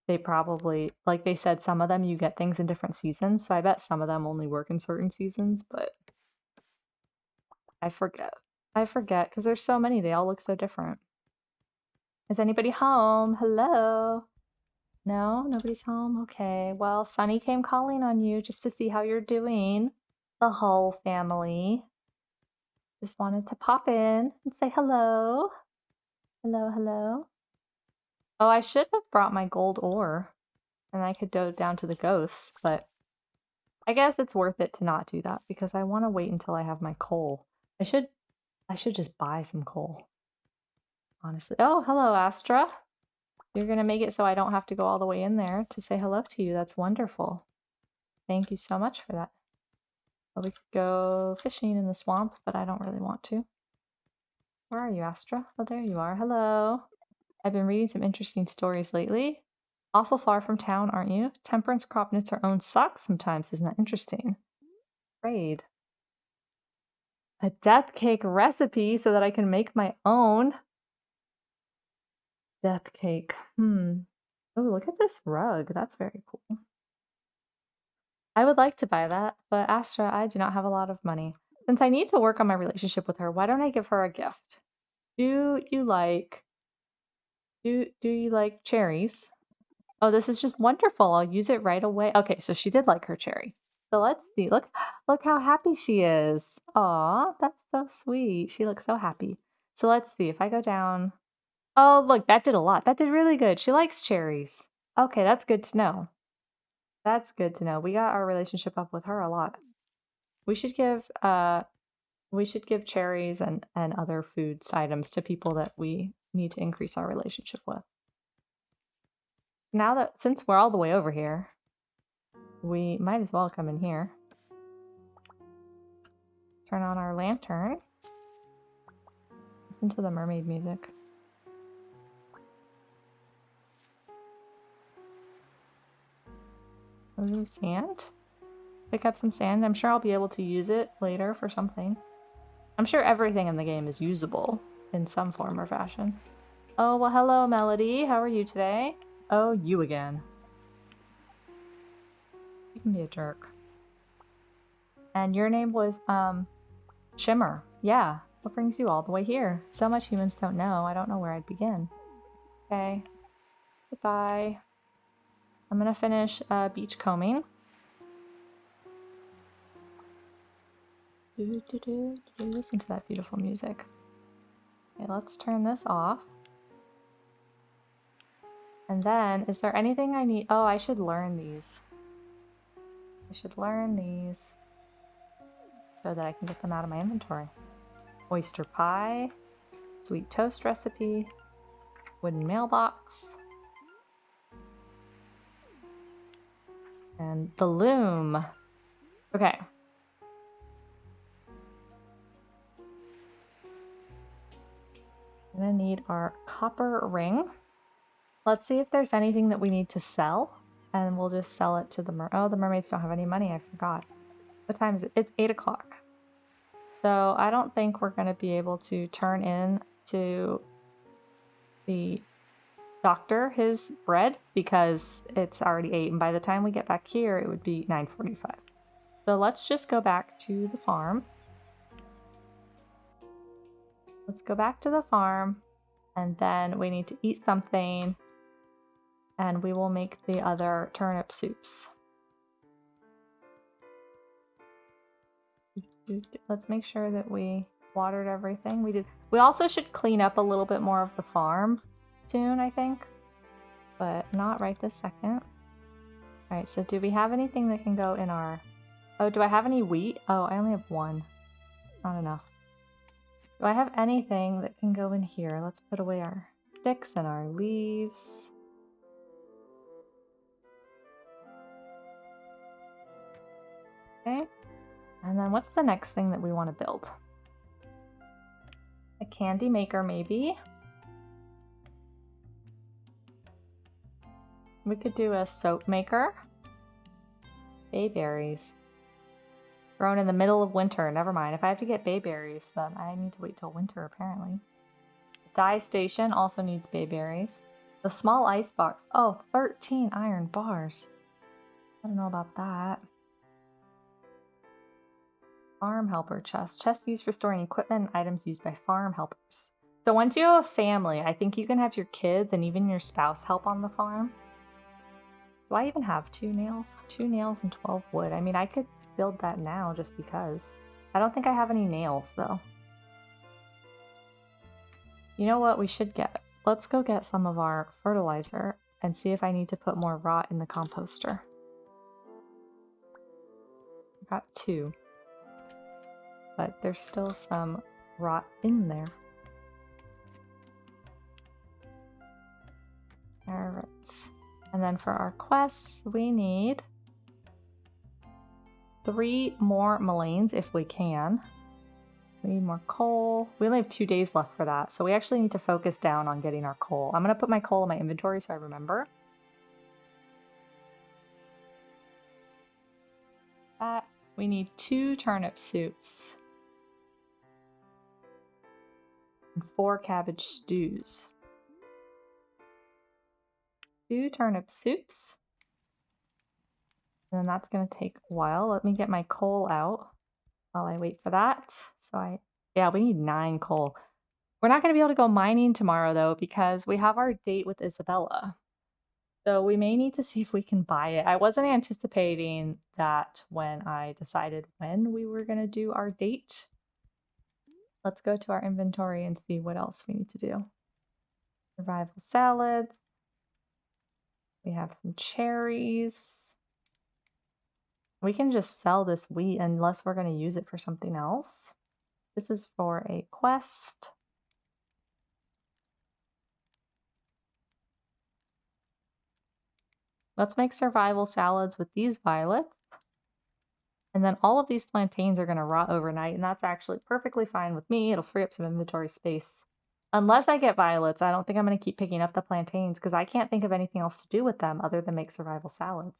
they probably, like they said, some of them you get things in different seasons, so I bet some of them only work in certain seasons, but I forget. I forget, because there's so many, they all look so different. Is anybody home? Hello? No? Nobody's home? Okay. Well, Sunny came calling on you just to see how you're doing. The Hull family. Just wanted to pop in and say hello. Hello, hello. Oh, I should have brought my gold ore. And I could go down to the ghosts, but I guess it's worth it to not do that because I want to wait until I have my coal. I should just buy some coal. Honestly. Oh, hello, Astra. You're going to make it so I don't have to go all the way in there to say hello to you. That's wonderful. Thank you so much for that. Well, we could go fishing in the swamp, but I don't really want to. Where are you, Astra? Oh, there you are. Hello. I've been reading some interesting stories lately. Awful far from town, aren't you? Temperance crop knits her own socks sometimes. Isn't that interesting? Afraid. A death cake recipe so that I can make my own. Death cake. Oh, look at this rug. That's very cool. I would like to buy that, but Astra, I do not have a lot of money. Since I need to work on my relationship with her, why don't I give her a gift? Do you like cherries? Oh, this is just wonderful. I'll use it right away. Okay, so she did like her cherry. So let's see. Look how happy she is. Aw, that's so sweet. She looks so happy. So let's see if I go down. Oh, look, that did a lot. That did really good. She likes cherries. Okay, that's good to know. That's good to know. We got our relationship up with her a lot. We should give We should give cherries and other foods items to people that we need to increase our relationship with. Now that, since we're all the way over here, we might as well come in here. Turn on our lantern. Listen to the mermaid music. Ooh, sand? Pick up some sand. I'm sure I'll be able to use it later for something. I'm sure everything in the game is usable in some form or fashion. Oh, well, hello, Melody. How are you today? Oh, you again. You can be a jerk. And your name was, Shimmer. Yeah. What brings you all the way here? So much humans don't know. I don't know where I'd begin. Okay. Goodbye. I'm gonna finish beach combing. Listen to that beautiful music. Okay, let's turn this off. And then, is there anything I need? Oh, I should learn these. I should learn these so that I can get them out of my inventory. Oyster pie, sweet toast recipe, wooden mailbox, and the loom. Okay. I'm gonna need our copper ring. Let's see if there's anything that we need to sell, and we'll just sell it to the oh, the mermaids don't have any money, I forgot. What time is it? It's 8 o'clock. So I don't think we're gonna be able to turn in to the doctor his bread because it's already 8, and by the time we get back here, it would be 9:45. So let's just go back to the farm. Let's go back to the farm, and then we need to eat something, and we will make the other turnip soups. Let's make sure that we watered everything. We did. We also should clean up a little bit more of the farm soon, I think, but not right this second. All right, so do we have anything that can go in our... Oh, do I have any wheat? Oh, I only have one. Not enough. Do I have anything that can go in here? Let's put away our sticks and our leaves. Okay. And then what's the next thing that we want to build? A candy maker, maybe? We could do a soap maker. Bayberries. Grown in the middle of winter. Never mind. If I have to get bayberries, then I need to wait till winter, apparently. The dye station also needs bayberries. The small ice box. Oh, 13 iron bars. I don't know about that. Farm helper chest. Chest used for storing equipment and items used by farm helpers. So once you have a family, I think you can have your kids and even your spouse help on the farm. Do I even have 2 nails? 2 nails and 12 wood. I mean, I could build that now just because. I don't think I have any nails though. You know what we should get? Let's go get some of our fertilizer and see if I need to put more rot in the composter. I got 2. But there's still some rot in there. Alright. And then for our quests, we need 3 more mulleins if we can. We need more coal. We only have 2 days left for that, so we actually need to focus down on getting our coal. I'm going to put my coal in my inventory so I remember. We need 2 turnip soups. And 4 cabbage stews. 2 turnip soups. And then that's going to take a while. Let me get my coal out while I wait for that. Yeah, we need 9 coal. We're not going to be able to go mining tomorrow though because we have our date with Isabella. So we may need to see if we can buy it. I wasn't anticipating that when I decided when we were going to do our date. Let's go to our inventory and see what else we need to do. Survival salads. We have some cherries. We can just sell this wheat unless we're going to use it for something else. This is for a quest. Let's make survival salads with these violets. And then all of these plantains are going to rot overnight, and that's actually perfectly fine with me. It'll free up some inventory space. Unless I get violets, I don't think I'm going to keep picking up the plantains because I can't think of anything else to do with them other than make survival salads.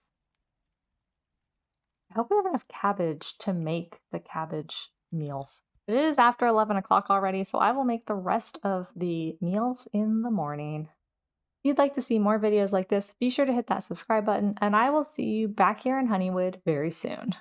I hope we have enough cabbage to make the cabbage meals. It is after 11 o'clock already, so I will make the rest of the meals in the morning. If you'd like to see more videos like this, be sure to hit that subscribe button, and I will see you back here in Honeywood very soon.